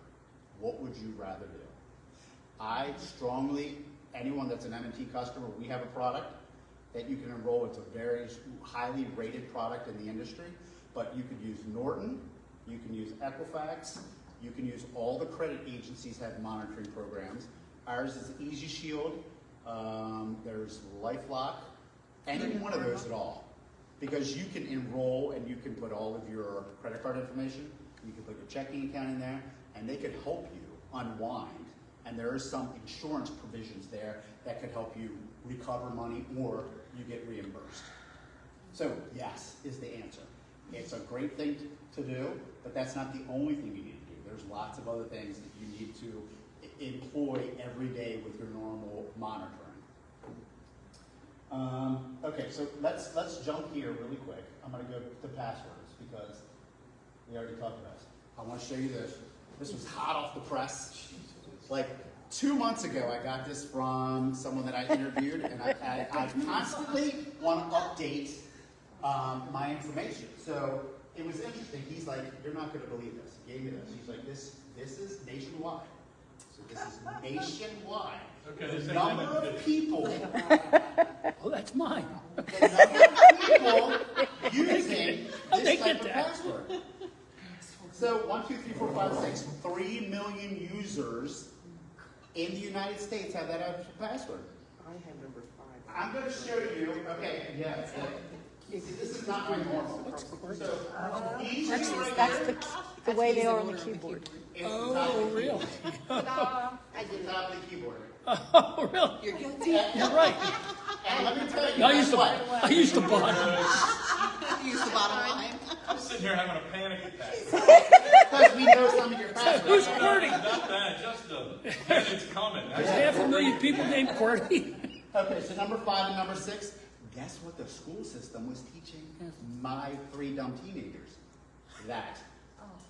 What would you rather do? I strongly, anyone that's an M&T customer, we have a product that you can enroll. It's a very highly rated product in the industry, but you could use Norton, you can use Equifax, you can use all the credit agencies have monitoring programs. Ours is Easy Shield, there's LifeLock, any one of those at all. Because you can enroll and you can put all of your credit card information, you can put your checking account in there, and they could help you unwind. And there are some insurance provisions there that could help you recover money or you get reimbursed. So yes is the answer. It's a great thing to do, but that's not the only thing you need to do. There's lots of other things that you need to employ every day with your normal monitoring. Okay, so let's jump here really quick. I'm going to go to passwords because we already talked about it. I want to show you this. This was hot off the press. Like 2 months ago, I got this from someone that I interviewed, and I constantly want to update my information. So it was interesting. He's like, "You're not going to believe this." He gave me this. He's like, "This is nationwide." So this is nationwide. Okay, The number of people. Oh, that's mine. The number of people using How'd they this type get of that? password. So 1, 2, 3, 4, 5, 6, 3 million users in the United States have that as a password. I have number 5. I'm going to show you. Okay, yeah. This is not my normal. So each That's, right that's here the way they are on the keyboard. is the top Oh, of the really? keyboard. It's the top of the keyboard. Oh, really? You're guilty. You're right. And let me tell you, I used to, what? I used to buy. Use the bottom line. I'm sitting here having a panic attack. Because we know some of your passwords. Who's QWERTY? Not that, just it's coming. There's 500,000 people named QWERTY. Okay, so number 5 and number 6. Guess what the school system was teaching my 3 dumb teenagers? That.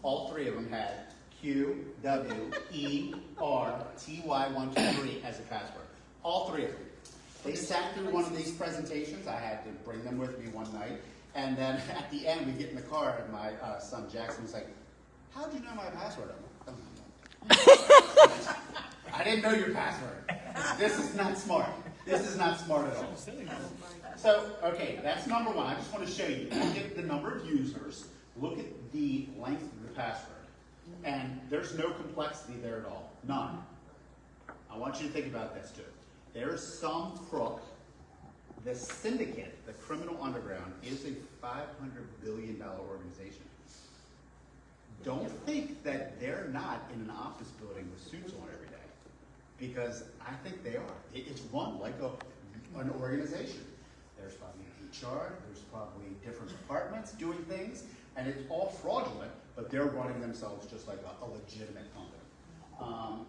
All 3 of them had Q, W, E, R, T, Y, 1, 2, 3 as a password. All 3 of them. They sat through one of these presentations. I had to bring them with me one night. And then at the end, we get in the car, and my son Jackson was like, "How'd you know my password?" I'm like, "I didn't know your password. This is not smart. This is not smart at all." So, okay, that's number 1. I just want to show you. Look at the number of users. Look at the length of the password. And there's no complexity there at all. None. I want you to think about this too. There's some crook. The syndicate, the criminal underground, is a $500 billion organization. Don't think that they're not in an office building with suits on every day. Because I think they are. It's run like an organization. There's probably HR, there's probably different departments doing things, and it's all fraudulent, but they're running themselves just like a legitimate company.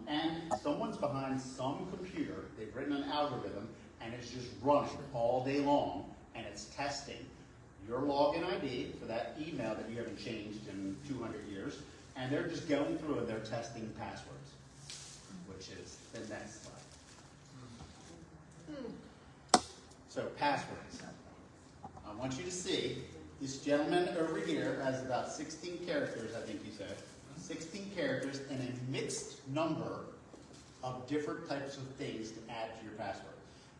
And someone's behind some computer, they've written an algorithm, and it's just running all day long, and it's testing your login ID for that email that you haven't changed in 200 years, and they're just going through and they're testing passwords, which is the next slide. So passwords. I want you to see, this gentleman over here has about 16 characters, I think he said. 16 characters and a mixed number of different types of things to add to your password.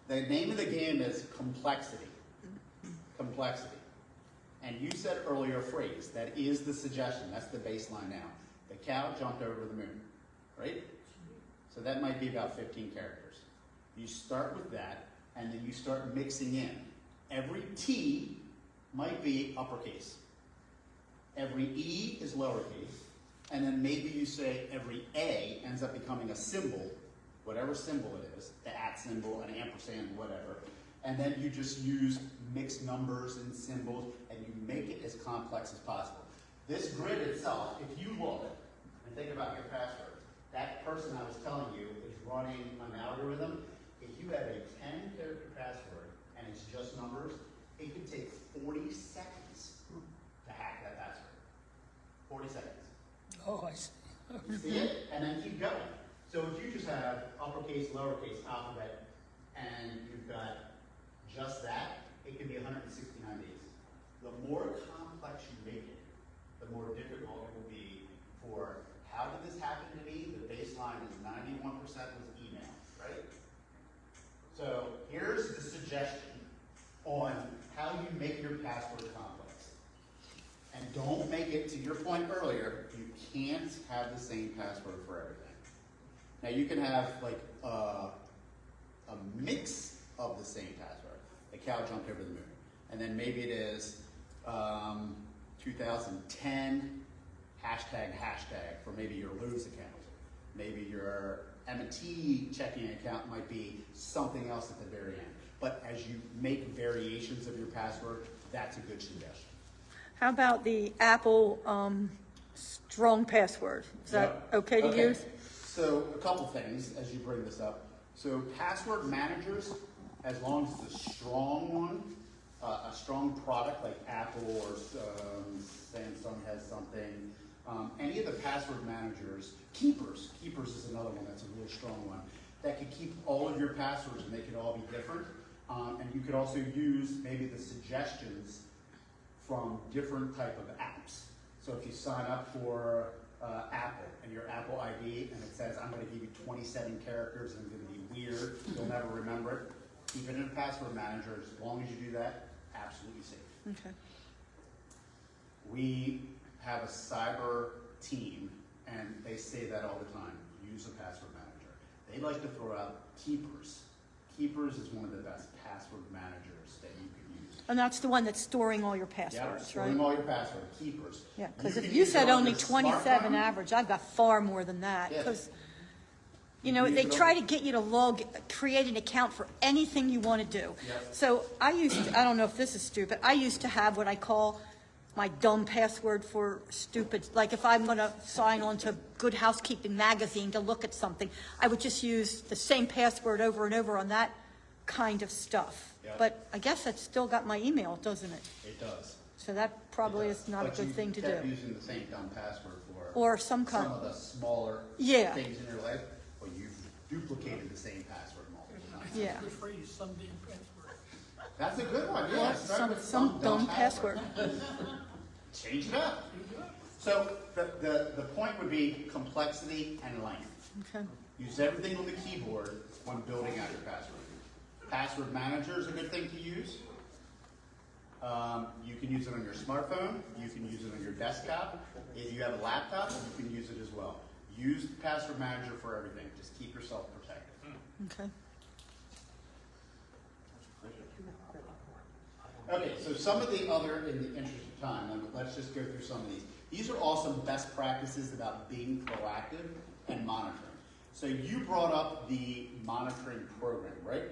The name of the game is complexity. Complexity. And you said earlier a phrase, that is the suggestion, that's the baseline now. The cow jumped over the moon, right? So that might be about 15 characters. You start with that, and then you start mixing in. Every T might be uppercase. Every E is lowercase. And then maybe you say every A ends up becoming a symbol whatever symbol it is, the @ symbol, an ampersand, whatever, and then you just use mixed numbers and symbols, and you make it as complex as possible. This grid itself, if you look and think about your password, that person I was telling you is running an algorithm. If you have a 10-character password and it's just numbers, it could take 40 seconds to hack that password. 40 seconds. Oh, I see. You see it? And then keep going. So if you just have uppercase, lowercase, alphabet, and you've got just that, it can be 169 days. The more complex you make it, the more difficult it will be for how did this happen to me? The baseline is 91% was email, right? So here's the suggestion on how you make your password complex. And don't make it, to your point earlier, you can't have the same password for everything. Now you can have like a mix of the same password. The cow jumped over the moon. And then maybe it is 2010 hashtag for maybe your Lose account. Maybe your M&T checking account might be something else at the very end. But as you make variations of your password, that's a good suggestion. How about the Apple strong password? Is that okay to use? So a couple things as you bring this up. So password managers, as long as it's a strong one, a strong product like Apple or Samsung has something, any of the password managers, Keepers is another one that's a really strong one, that could keep all of your passwords and they could all be different. And you could also use maybe the suggestions from different type of apps. So if you sign up for Apple and your Apple ID and it says, I'm going to give you 27 characters and it's going to be weird, you'll never remember it, keep it in a password manager. As long as you do that, absolutely safe. Okay. We have a cyber team and they say that all the time, use a password manager. They like to throw out Keepers. Keepers is one of the best password managers that you can use. And that's the one that's storing all your passwords, Yeah, right? storing all your passwords, Keepers. Yeah, because can if you use it said on only your 27 smartphone. average, I've got far more than that. Yeah. Because, You you know, can they use it try on- to get you to create an account for anything you want to do. Yep. So I don't know if this is stupid, I used to have what I call my dumb password for stupid, like if I'm going to sign on to Good Housekeeping magazine to look at something, I would just use the same password over and over on that kind of stuff. Yep. But I guess that's still got my email, doesn't it? It does. So that probably It is does. not a But good thing to you kept do. using the same dumb password for Or some kind, of the smaller Yeah. things in your life, but you've duplicated the same password multiple times. yeah. Good phrase, some damn password. That's a good one, Or yeah. Start some with dumb password. Change it up. So the point would be complexity and length. Okay. Use everything on the keyboard when building out your password. Password manager is a good thing to use. You can use it on your smartphone. You can use it on your desktop. If you have a laptop, you can use it as well. Use the password manager for everything. Just keep yourself protected. Okay. Okay, so some of the other, in the interest of time, let's just go through some of these. These are all some best practices about being proactive and monitoring. So you brought up the monitoring program, right?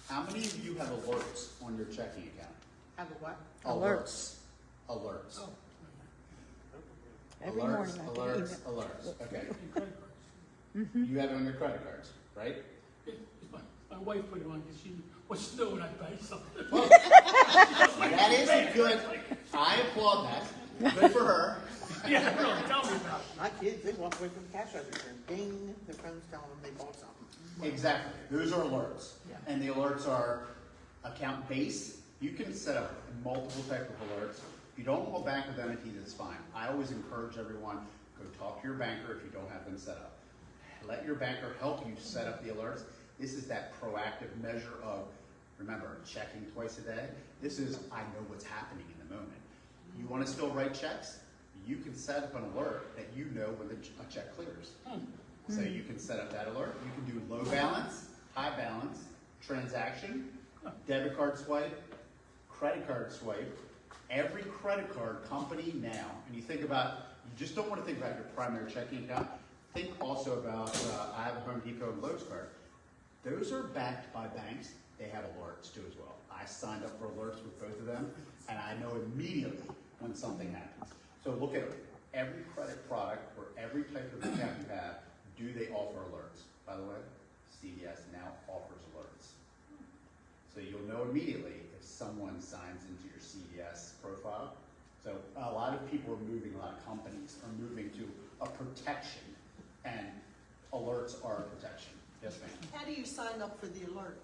How many of you have alerts on your checking account? Have a what? Alerts. Alerts. Every Alerts, morning I get alerts, email. alerts. Okay. And credit cards. You have it on your credit cards, right? It's my wife put it on because she wants to know when I buy something. That is a good, I applaud that. Good for her. Yeah, really, tell me about it. My kids, they walk away from the cash register and ding, their phone's telling them they bought something. Exactly. Those are alerts. Yeah. And the alerts are account based. You can set up multiple types of alerts. If you don't want to bank with M&T, that's fine. I always encourage everyone, go talk to your banker if you don't have them set up. Let your banker help you set up the alerts. This is that proactive measure of, remember, checking twice a day. This is, I know what's happening in the moment. You want to still write checks? You can set up an alert that you know when a check clears. So you can set up that alert. You can do low balance, high balance, transaction, debit card swipe, credit card swipe. Every credit card company now, and you think about, you just don't want to think about your primary checking account. think also about, I have a Home Depot and Lowe's card. Those are backed by banks. They have alerts too as well. I signed up for alerts with both of them, and I know immediately when something happens. So look at every credit product or every type of account you have, do they offer alerts? By the way, CVS now offers alerts. So you'll know immediately if someone signs into your CVS profile. So a lot of people are moving, a lot of companies are moving to a protection, and alerts are a protection. Yes, ma'am. How do you sign up for the alert?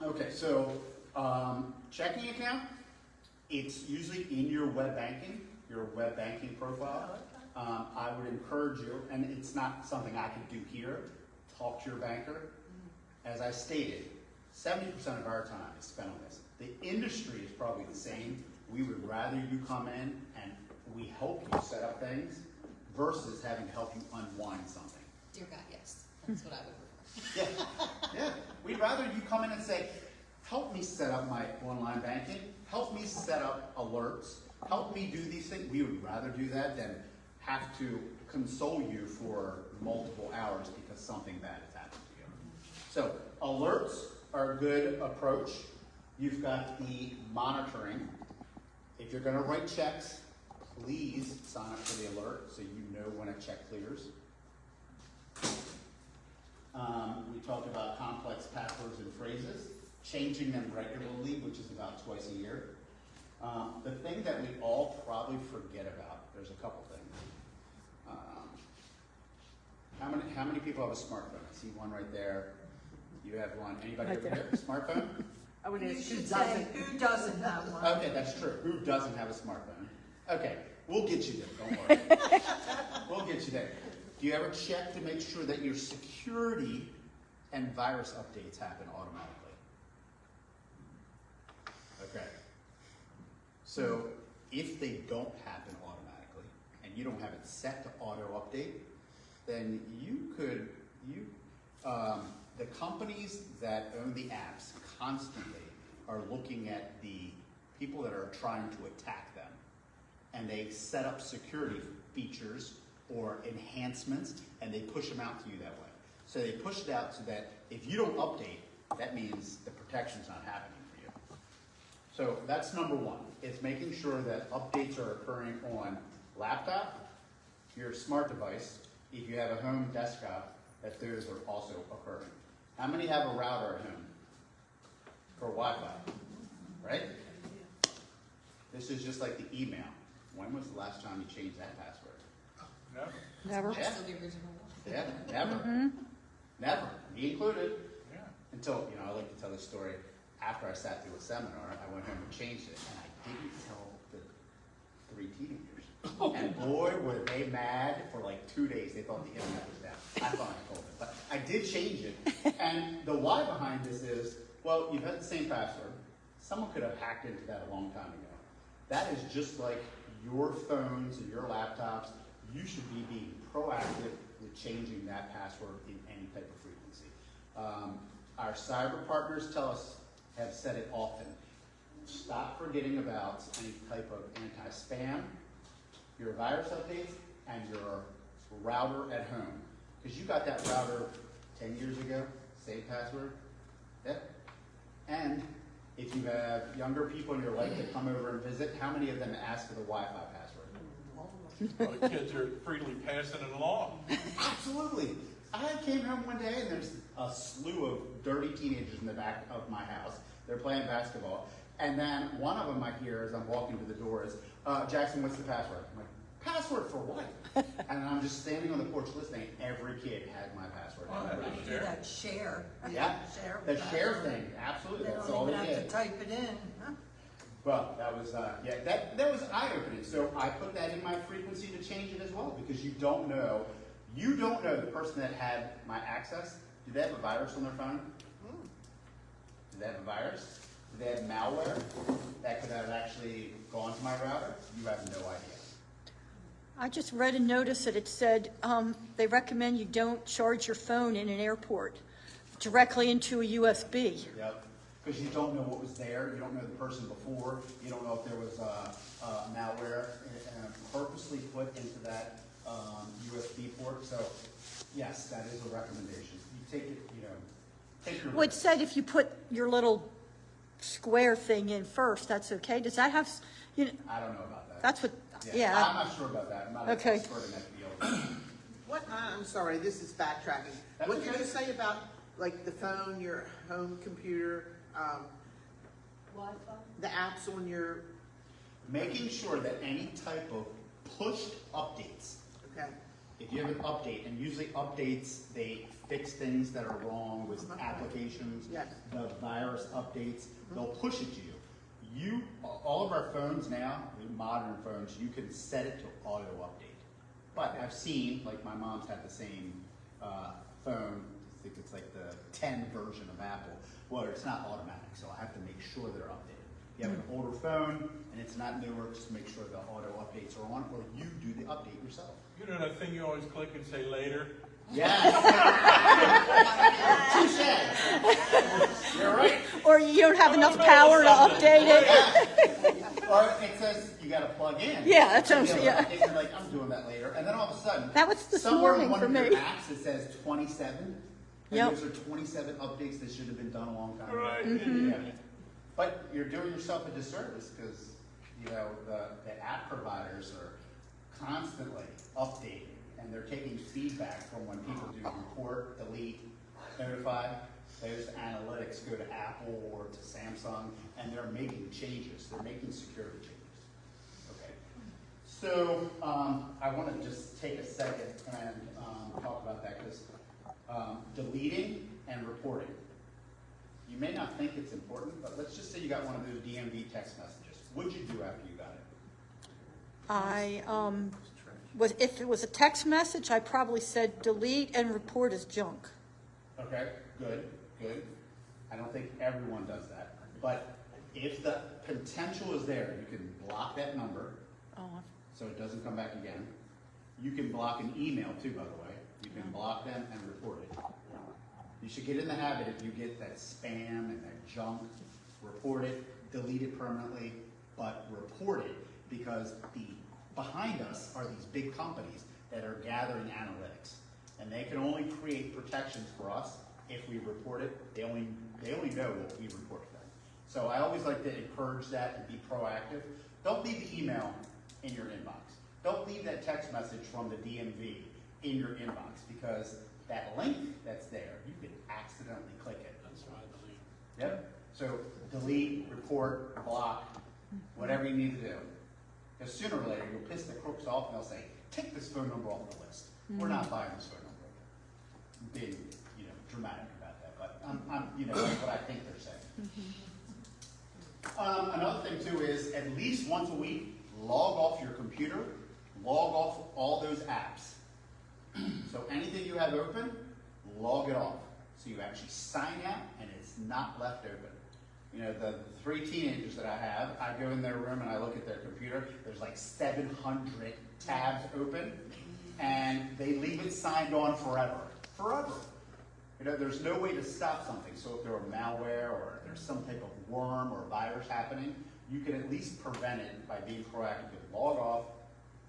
Okay, so checking account, it's usually in your web banking profile. I would encourage you, and it's not something I can do here, talk to your banker. As I stated, 70% of our time is spent on this. The industry is probably the same. We would rather you come in and we help you set up things versus having to help you unwind something. Dear God, yes, that's what I would prefer. Yeah. We'd rather you come in and say, help me set up my online banking, help me set up alerts, help me do these things. We would rather do that than have to console you for multiple hours because something bad has happened to you. So alerts are a good approach. You've got the monitoring. If you're going to write checks, please sign up for the alert so you know when a check clears. We talked about complex passwords and phrases, changing them regularly, which is about twice a year. The thing that we all probably forget about, there's a couple things. How many people have a smartphone? I see one right there. You have one. Anybody Right over there. here? Smartphone? I would You ask who should say, doesn't. who doesn't have one? Okay, that's true. Who doesn't have a smartphone? Okay, we'll get you there. Don't worry. We'll get you there. Do you ever check to make sure that your security and virus updates happen automatically? Okay. So if they don't happen automatically and you don't have it set to auto update, then the companies that own the apps constantly are looking at the people that are trying to attack them, and they set up security features or enhancements and they push them out to you that way. So they push it out so that if you don't update, that means the protection's not happening for you. So that's number one. It's making sure that updates are occurring on laptop, your smart device, if you have a home desktop, that those are also occurring. How many have a router at home for Wi-Fi? Right? This is just like the email. When was the last time you changed that password? Never. Never. Yeah. Still the original one. Yeah, never. Never. Me included. Yeah. Until, I like to tell this story. After I sat through a seminar, I went home and changed it, and I didn't tell the 3 teenagers. And boy, were they mad for like 2 days. They thought the internet was down. I thought I told them. But I did change it. And the why behind this is, well, you've had the same password. Someone could have hacked into that a long time ago. That is just like your phones and your laptops. You should be being proactive with changing that password in any type of frequency. Our cyber partners have said it often. Stop forgetting about any type of anti-spam, your virus updates, and your router at home. Because you got that router 10 years ago, same password. Yeah. And if you have younger people in your life that come over and visit, how many of them ask for the Wi-Fi password? Well, the kids are freely passing it along. Absolutely. I came home one day and there's a slew of dirty teenagers in the back of my house. They're playing basketball. And then one of them I hear as I'm walking to the door is, Jackson, what's the password? I'm like, password for what? And I'm just standing on the porch listening. Every kid had my password. You do that share. Yeah, Share. the share thing, absolutely. They That's all don't they even have did. to type it in. Huh? Well, that was, that was eye-opening. So I put that in my frequency to change it as well, because you don't know the person that had my access. Do they have a virus on their phone? Do they have a virus? Do they have malware that could have actually gone to my router? You have no idea. I just read a notice that it said they recommend you don't charge your phone in an airport directly into a USB. Yep. Because you don't know what was there, you don't know the person before, you don't know if there was malware purposely put into that USB port. So Yes, that is a recommendation. You take it, take your. Well, it said if you put your little square thing in first, that's okay. Does that have, I don't know about that. that's what, I'm yeah. not sure about that. I'm not an Okay. expert in that field. What, I'm sorry, this is backtracking. That's What did okay. you say about, like, the phone, your home computer, the apps on your, Making sure that any type of pushed updates, okay, if you have an update, and usually updates, they fix things that are wrong with applications. Yes. The virus updates, they'll push it to you. All of our phones now, modern phones, you can set it to auto update. But I've seen, like my mom's had the same phone, I think it's like the 10 version of Apple. Well, it's not automatic, so I have to make sure they're updated. You have an older phone and it's not newer, just make sure the auto updates are on, or you do the update yourself. You know that thing you always click and say later? Yes. Touche. You're right. Or you don't have enough power to update it. Or it says you got to plug in. Yeah, that's what I'm saying, yeah. You're like, I'm doing that later, and then all of a sudden, That was this somewhere morning in one for of me. your apps it says 27, and Yep. those are 27 updates that should have been done a long time ago. Right. Yeah. But you're doing yourself a disservice because the app providers are constantly updating, and they're taking feedback from when people do report, delete, notify. Those analytics go to Apple or to Samsung, and they're making changes. They're making security changes. Okay. So I want to just take a second and talk about that because deleting and reporting. You may not think it's important, but let's just say you got one of those DMV text messages. What'd you do after you got it? If it was a text message, I probably said delete and report as junk. Okay, good. I don't think everyone does that. But if the potential is there, you can block that number Oh, so it doesn't come back again. You can block an email too, by the way. You can block them and report it. You should get in the habit if you get that spam and that junk, report it, delete it permanently, but report it because behind us are these big companies that are gathering analytics. And they can only create protections for us if we report it. They only know what we report to them. So I always like to encourage that and be proactive. Don't leave the email in your inbox. Don't leave that text message from the DMV in your inbox because that link that's there, you could accidentally click it. That's why I believe. Yep. So delete, report, block, whatever you need to do. Because sooner or later, you'll piss the crooks off and they'll say, take this phone number off the list. We're not buying this phone number. I'm being, dramatic about that, but that's what I think they're saying. Another thing too is at least once a week, log off your computer, log off all those apps. So anything you have open, log it off. So you actually sign out and it's not left open. The 3 teenagers that I have, I go in their room and I look at their computer, there's like 700 tabs open, and they leave it signed on forever. Forever. There's no way to stop something. So if there were malware or there's some type of worm or virus happening, you can at least prevent it by being proactive. Log off,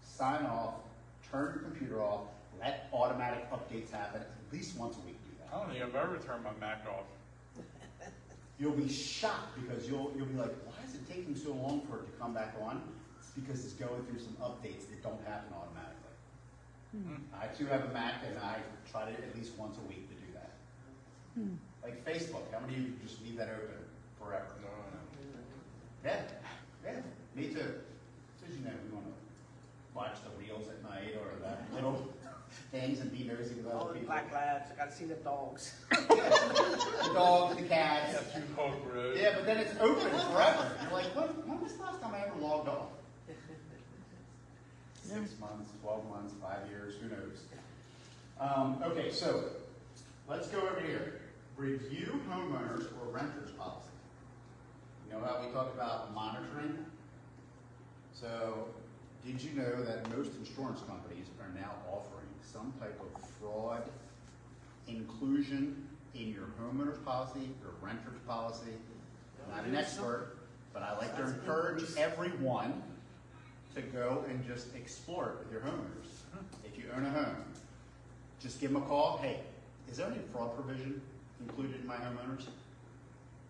sign off, turn your computer off, let automatic updates happen at least once a week. Do that. I don't think I've ever turned my Mac off. You'll be shocked because you'll be like, why is it taking so long for it to come back on? It's because it's going through some updates that don't happen automatically. I too have a Mac and I try to at least once a week to do that. Like Facebook, how many of you just leave that open forever? No. Yeah, me too. Because we want to watch the reels at night or the little things and be nosy with all other the people. black labs, I gotta see the dogs. The dogs, the cats. Yeah, 2 Polk Road. Yeah, but then it's open forever. You're like, when was the last time I ever logged off? 6 months, 12 months, 5 years, who knows? Okay, so let's go over here. Review homeowners or renters policy. You know how we talk about monitoring? So did you know that most insurance companies are now offering some type of fraud inclusion in your homeowner's policy, your renter's policy? I'm not an expert, but I like to encourage everyone to go and just explore it with your homeowners. If you own a home, just give them a call. Hey, is there any fraud provision included in my homeowners?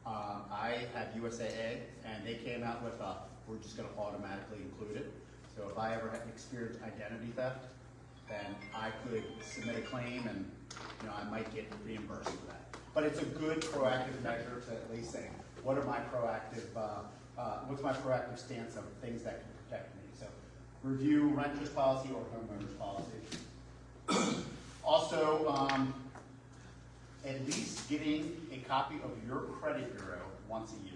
I have USAA, and they came out with we're just going to automatically include it. So if I ever had experienced identity theft, then I could submit a claim, and I might get reimbursed for that. But it's a good proactive measure to at least say, what are my proactive, what's my proactive stance of things that can protect me? So review renter's policy or homeowner's policy. Also, at least getting a copy of your credit bureau once a year.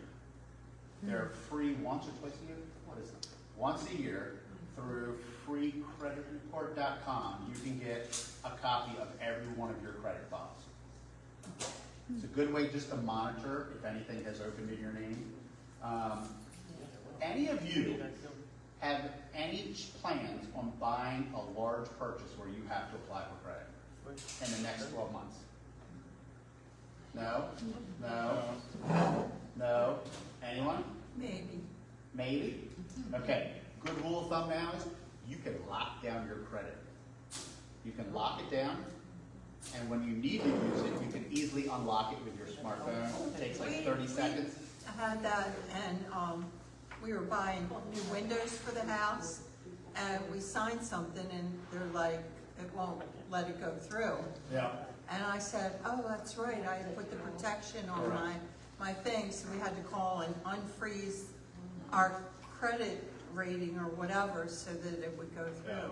They're free once or twice a year? What is it? Once a year through freecreditreport.com, you can get a copy of every one of your credit files. It's a good way just to monitor if anything has opened in your name. Any of you have any plans on buying a large purchase where you have to apply for credit in the next 12 months? No? No? No? Anyone? Maybe. Maybe? Okay. Good rule of thumb now is you can lock down your credit. You can lock it down, and when you need to use it, you can easily unlock it with your smartphone. It takes like 30 seconds. Had that, and we were buying new windows for the house, and we signed something, and they're like, it won't let it go through. Yeah. And I said, oh, that's right, I put the protection on my thing, so we had to call and unfreeze our credit rating or whatever so that it would go through. Yeah.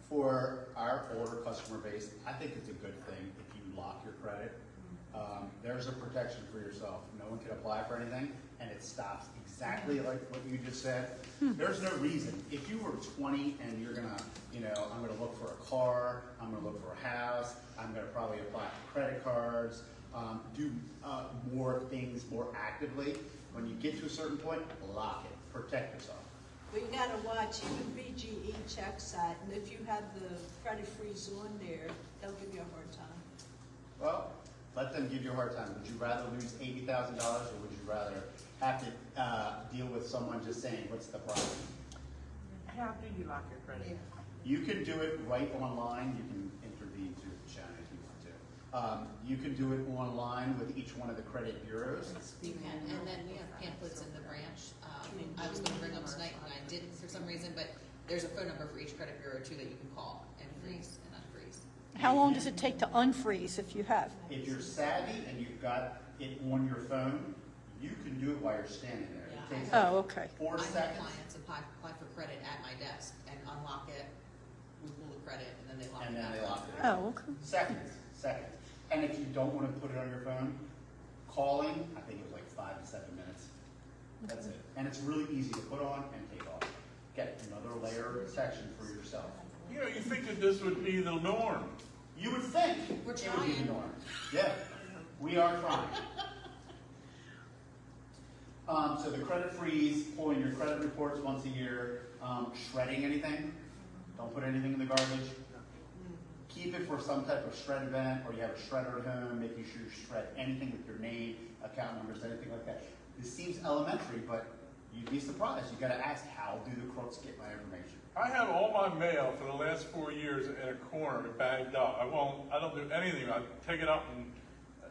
For our older customer base, I think it's a good thing if you lock your credit. There's a protection for yourself. No one can apply for anything, and it stops exactly like what you just said. There's no reason. If you were 20 and you're gonna, I'm gonna look for a car, I'm gonna look for a house, I'm gonna probably apply for credit cards, do more things more actively. When you get to a certain point, lock it. Protect yourself. Well, you gotta watch, even BGE checks that, and if you have the credit freeze on there, they'll give you a hard time. Well, let them give you a hard time. Would you rather lose $80,000, or would you rather have to deal with someone just saying, what's the problem? How do you lock your credit? You can do it right online. You can intervene to Shannon if you want to. You can do it online with each one of the credit bureaus. You can, and then we have pamphlets in the branch. I was gonna bring them tonight and I didn't for some reason, but there's a phone number for each credit bureau too that you can call and freeze and unfreeze. How long does it take to unfreeze if you have? If you're savvy and you've got it on your phone, you can do it while you're standing there. It takes like Oh, okay. 4 I have seconds. clients apply for credit at my desk and unlock it, we pull the credit, and then they lock it And then back they up. lock it. Oh, okay. Seconds. And if you don't want to put it on your phone, calling, I think it was like 5 to 7 minutes. That's it. And it's really easy to put on and take off. Get another layer of protection for yourself. You think that this would be the norm. You would think We're it would be the trying. norm. Yeah, we are trying. So the credit freeze, pulling your credit reports once a year, shredding anything. Don't put anything in the garbage. Keep it for some type of shred event, or you have a shredder at home, making sure you shred anything with your name, account numbers, anything like that. This seems elementary, but you'd be surprised. You gotta ask, how do the crooks get my information? I have all my mail for the last 4 years in a corner bagged up. I don't do anything. I take it out and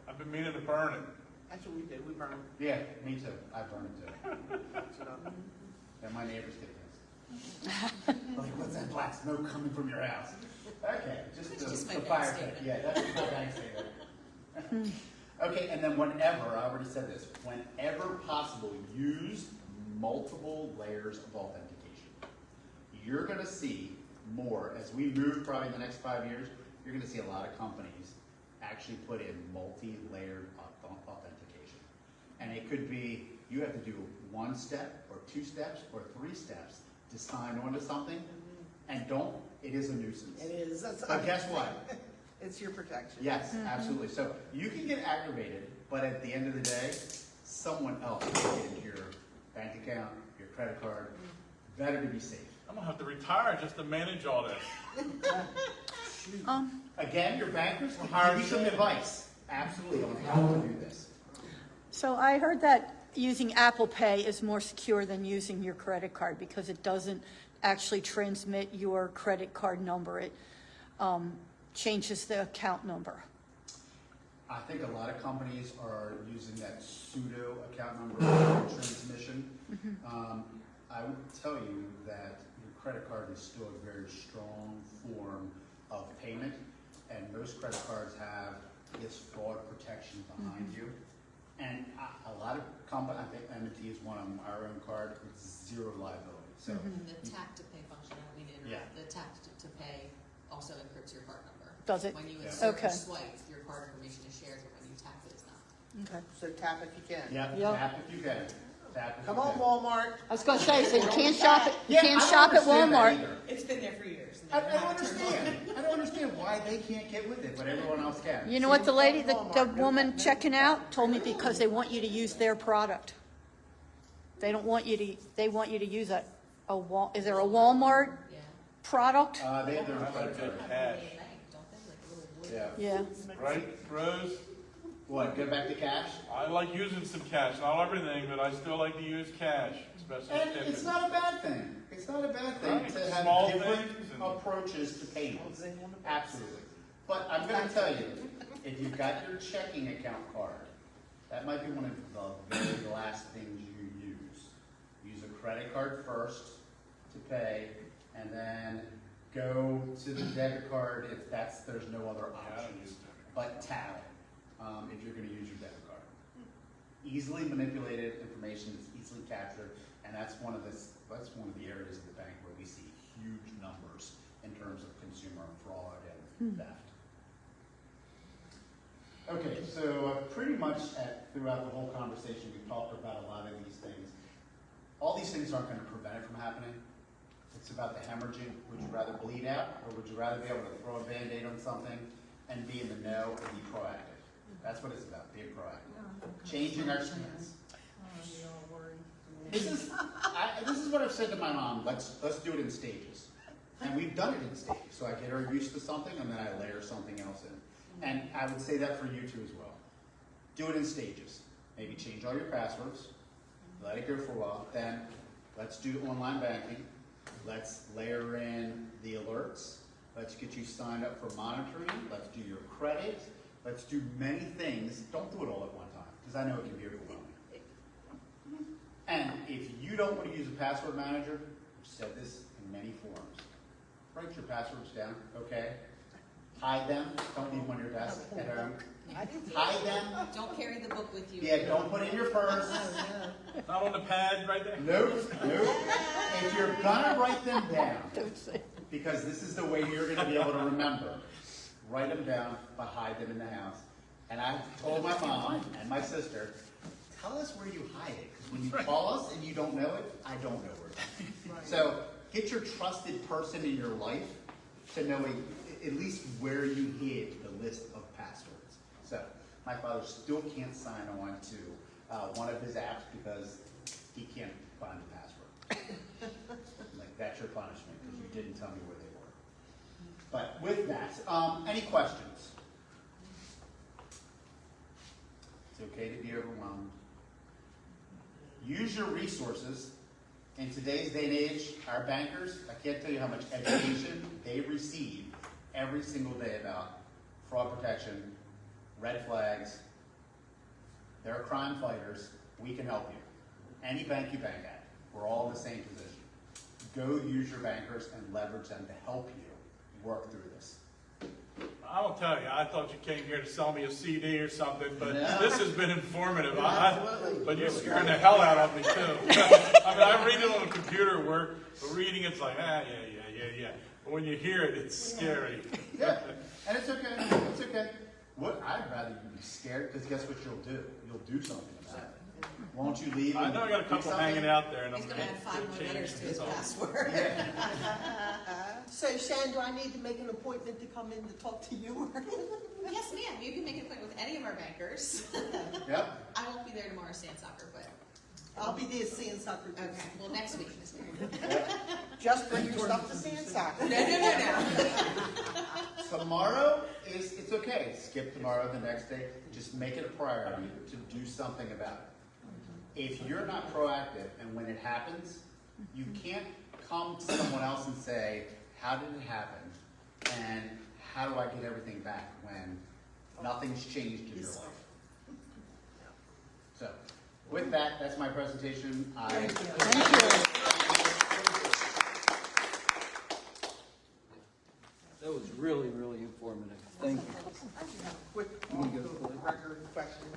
I've been meaning to burn it. That's what we did, we burned. Yeah, me too. I burn it too. You know. And my neighbors get this. Like, what's that black smoke coming from your house? Okay, just That's the, just my the bank fire statement. pit. Yeah, that's just my bank statement. Okay, and then whenever, I already said this, whenever possible, use multiple layers of authentication. You're gonna see more, as we move probably in the next 5 years, you're gonna see a lot of companies actually put in multi-layered authentication. And it could be, you have to do 1 step, or 2 steps, or 3 steps to sign on to something, and it is a nuisance. It is, that's. But guess what? It's your protection. Yes, absolutely. So you can get aggravated, but at the end of the day, someone else can get into your bank account, your credit card. Better to be safe. I'm gonna have to retire just to manage all this. Again, your bankers will give you some advice, absolutely, on how to do this. So I heard that using Apple Pay is more secure than using your credit card because it doesn't actually transmit your credit card number. changes the account number? I think a lot of companies are using that pseudo account number transmission. I would tell you that your credit card is still a very strong form of payment, and most credit cards have this fraud protection behind you. And a lot of companies, I think M&T is one of them, our own card, it's zero liability. So The tap to pay functionality, the tap to pay also encrypts your card number. Does it? When you Yeah. insert Okay. or swipe, your card information is shared, but when you tap it, it's not. Okay. So tap if you can. yeah, Yep. tap if you can. Tap if Come you on, can. Walmart. I was gonna say, so you can't shop at, you Yeah, can't I don't shop at understand that Walmart. either. It's been there for years. I don't understand. I don't understand why they can't get with it, but everyone else can. You know what the lady, the woman checking out told me, because they want you to use their product. They don't want you to, they want you to use is there a Walmart Yeah. product? They're I like credit good card. cash, Don't they, like a little wood? Yeah. Yeah, right, Rose? What, go back to cash? I like using some cash, not everything, but I still like to use cash, especially And tipping. it's not a bad thing. It's not a bad thing Right, to have small different things and- approaches to payments. Absolutely. But I'm gonna tell you, if you've got your checking account card, that might be one of the very last things you use. Use a credit card first to pay, and then go to the debit card if there's no other Yeah, I don't options. use debit. But tap it, if you're gonna use your debit card. Easily manipulated information is easily captured, and that's one of the areas of the bank where we see huge numbers in terms of consumer fraud and theft. Okay, so pretty much throughout the whole conversation, we've talked about a lot of these things. All these things aren't gonna prevent it from happening. It's about the hemorrhaging. Would you rather bleed out, or would you rather be able to throw a Band-Aid on something and be in the know and be proactive? That's what it's about, being proactive. Changing our stance. This is what I've said to my mom, let's do it in stages. And we've done it in stages, so I get her used to something and then I layer something else in. And I would say that for you too as well. Do it in stages. Maybe change all your passwords, let it go for a while, then let's do online banking, let's layer in the alerts, let's get you signed up for monitoring, let's do your credit, let's do many things. Don't do it all at one time, because I know it can be overwhelming. And if you don't want to use a password manager, I've said this in many forums, write your passwords down, okay? Hide them, don't leave them on your desk at home. Hide them, Don't carry the book with you. yeah, don't put it in your purse. Not on the pad right there? Nope. If you're gonna write them down, don't say. because this is the way you're gonna be able to remember, write them down, but hide them in the house. And I told my mom and my sister, tell us where you hide it, because when you call us and you don't know it, I don't know where it is. So get your trusted person in your life to know at least where you hid the list of passwords. So my father still can't sign on to one of his apps because he can't find the password. Like, that's your punishment because you didn't tell me where they were. But with that, any questions? It's okay to be overwhelmed. Use your resources. In today's day and age, our bankers, I can't tell you how much education they receive every single day about fraud protection, red flags. They're crime fighters. We can help you. Any bank you bank at, we're all in the same position. Go use your bankers and leverage them to help you work through this. I will tell you, I thought you came here to sell me a CD or something, but No. this has been informative. Absolutely. But you're scaring the hell out of me too. I mean, I read it on the computer at work, but reading it's like, yeah. But when you hear it, it's scary. Yeah, and it's okay. It's okay. What I'd rather you be scared, because guess what you'll do? You'll do something about it. Won't you leave? I and know I got a do couple something? hanging out there, and I'm He's gonna add 5 more change letters to his it. password. Yeah. So Shan, do I need to make an appointment to come in to talk to you? Yes, ma'am, you can make an appointment with any of our bankers. Yep. I won't be there tomorrow sand soccer, but, I'll be there seeing soccer. too. okay, well, next week, Miss Mary. Just bring your stuff to sand soccer. No. Tomorrow it's okay. Skip tomorrow, the next day. Just make it a priority to do something about it. If you're not proactive, and when it happens, you can't come to someone else and say, how did it happen? And how do I get everything back when nothing's changed in your life? So, with that, that's my presentation. Thank you. That was really, really informative. Thank you. Quick, record question.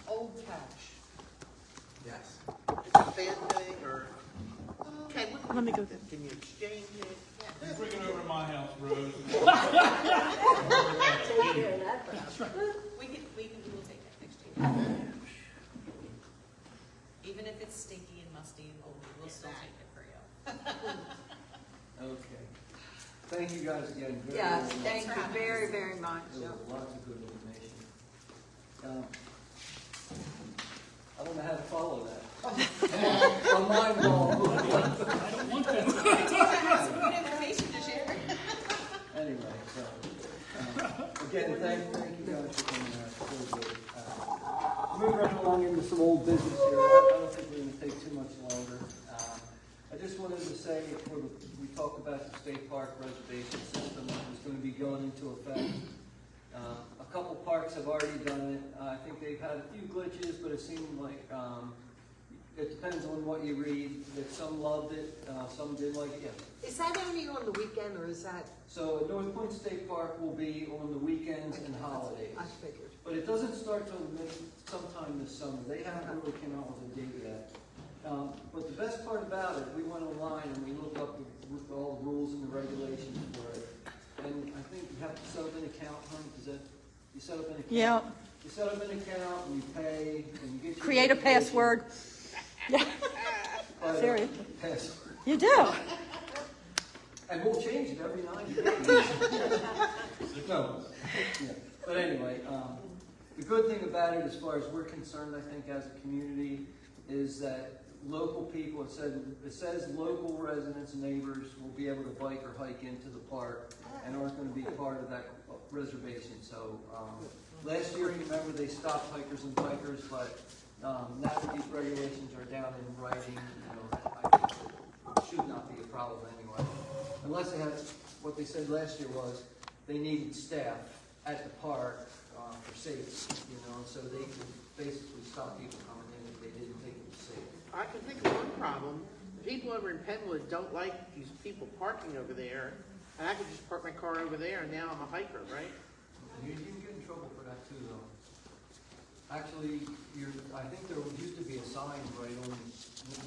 Old cash, Yes. is it a bad thing, or, Let me go. can you exchange it? Bring it over to my house, Rose. We will take that next year. Even if it's stinky and musty and old, we'll still take it for you. Okay. Thank you guys again. very, Yes, very much. thank you very, very much. There was lots of good information. I don't know how to follow that. I'm mind blown. I don't want that. Good information to share. Anyway, so, again, thank you guys for coming out, it's really good. Moving right along into some old business here, I don't think we're gonna take too much longer. I just wanted to say, we talked about the state park reservation system that was gonna be going into effect. A couple parks have already done it, I think they've had a few glitches, but it seemed like, it depends on what you read, that some loved it, some didn't like it. Yeah. Is that only on the weekend, or is that, So North Point State Park will be on the weekends and holidays. I figured. But it doesn't start till sometime this summer. They haven't really came out with a date yet. But the best part about it, we went online and we looked up all the rules and the regulations for it. And I think you have to set up an account, huh? Is that, you set up an account? Yeah. You set up an account and you pay and you get your Create a registration. password. Serious. Password. You do. And we'll change it every 90 days. No. Yeah. But anyway, the good thing about it, as far as we're concerned, I think, as a community, is that local people, it says local residents and neighbors will be able to bike or hike into the park and aren't going to be part of that reservation. So last year, remember, they stopped hikers and bikers, but now that these regulations are down in writing, I think it should not be a problem anyway. Unless they had, what they said last year was, they needed staff at the park for safety, so they could basically stop people coming in if they didn't think it was safe. I can think of one problem. The people over in Penwood don't like these people parking over there, and I could just park my car over there, and now I'm a hiker, right? You can get in trouble for that too, though. Actually, I think there used to be a sign right on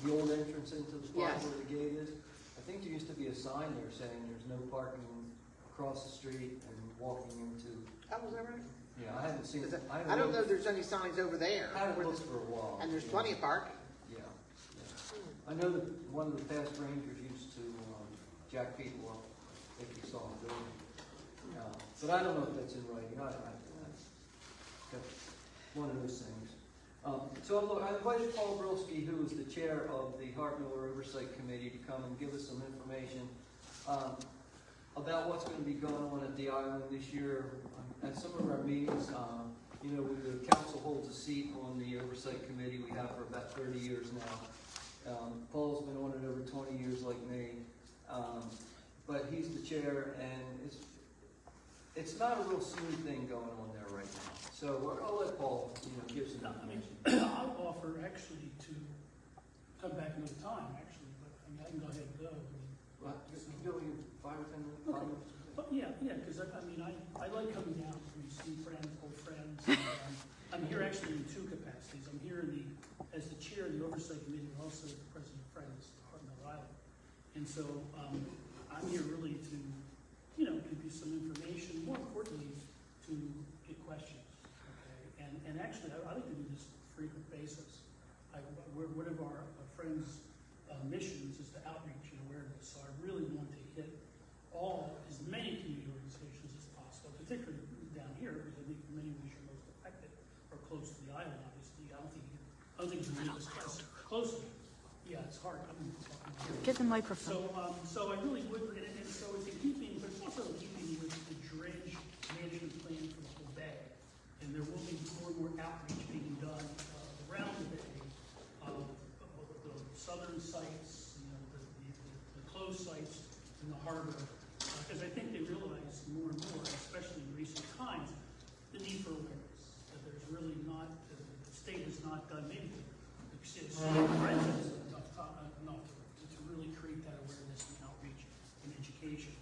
the old entrance into the park Yes. where the gate is. I think there used to be a sign there saying there's no parking across the street and walking into. Oh, was that right? Yeah, I haven't seen. I don't know if there's any signs over there. I haven't looked for a while. And there's plenty of parking. Yeah. I know that one of the past rangers used to jack people up if you saw him doing it. But I don't know if that's in writing. That's one of those things. So I invited Paul Brilski, who is the chair of the Hart Miller Oversight Committee, to come and give us some information about what's going to be going on at the island this year. At some of our meetings, the council holds a seat on the Oversight Committee. We have for about 30 years now. Paul's been on it over 20 years like me. But he's the chair, and it's not a real smooth thing going on there right now. So I'll let Paul, give some information. I'll offer actually to come back another time, actually, but I can go ahead and go. Well, you can go in 5 or 10 minutes. Okay. But yeah, because I like coming down to see friends, old friends. And, I'm here actually in two capacities. I'm here as the chair of the Oversight Committee, and also as the president of Friends of Hartnell Island. And so I'm here really to, give you some information, more importantly, to get questions. Okay, and actually, I like to do this on a frequent basis. One of our friends' missions is the outreach and awareness. So I really want to hit as many community organizations as possible, particularly down here, because I think in many ways you're most affected or close to the island. Obviously, I don't think you can really discuss closely. Yeah, it's hard. I'm talking here. Get the microphone. So I really would, and so it's in keeping, but it's also in keeping with the dredge management plan for the whole bay. And there will be more and more outreach being done around the bay, the southern sites, the closed sites in the harbor, because I think they realize more and more, especially in recent times, the need for awareness, that there's really not, the state has not done anything. The city of Friends has enough to really create that awareness and outreach and education.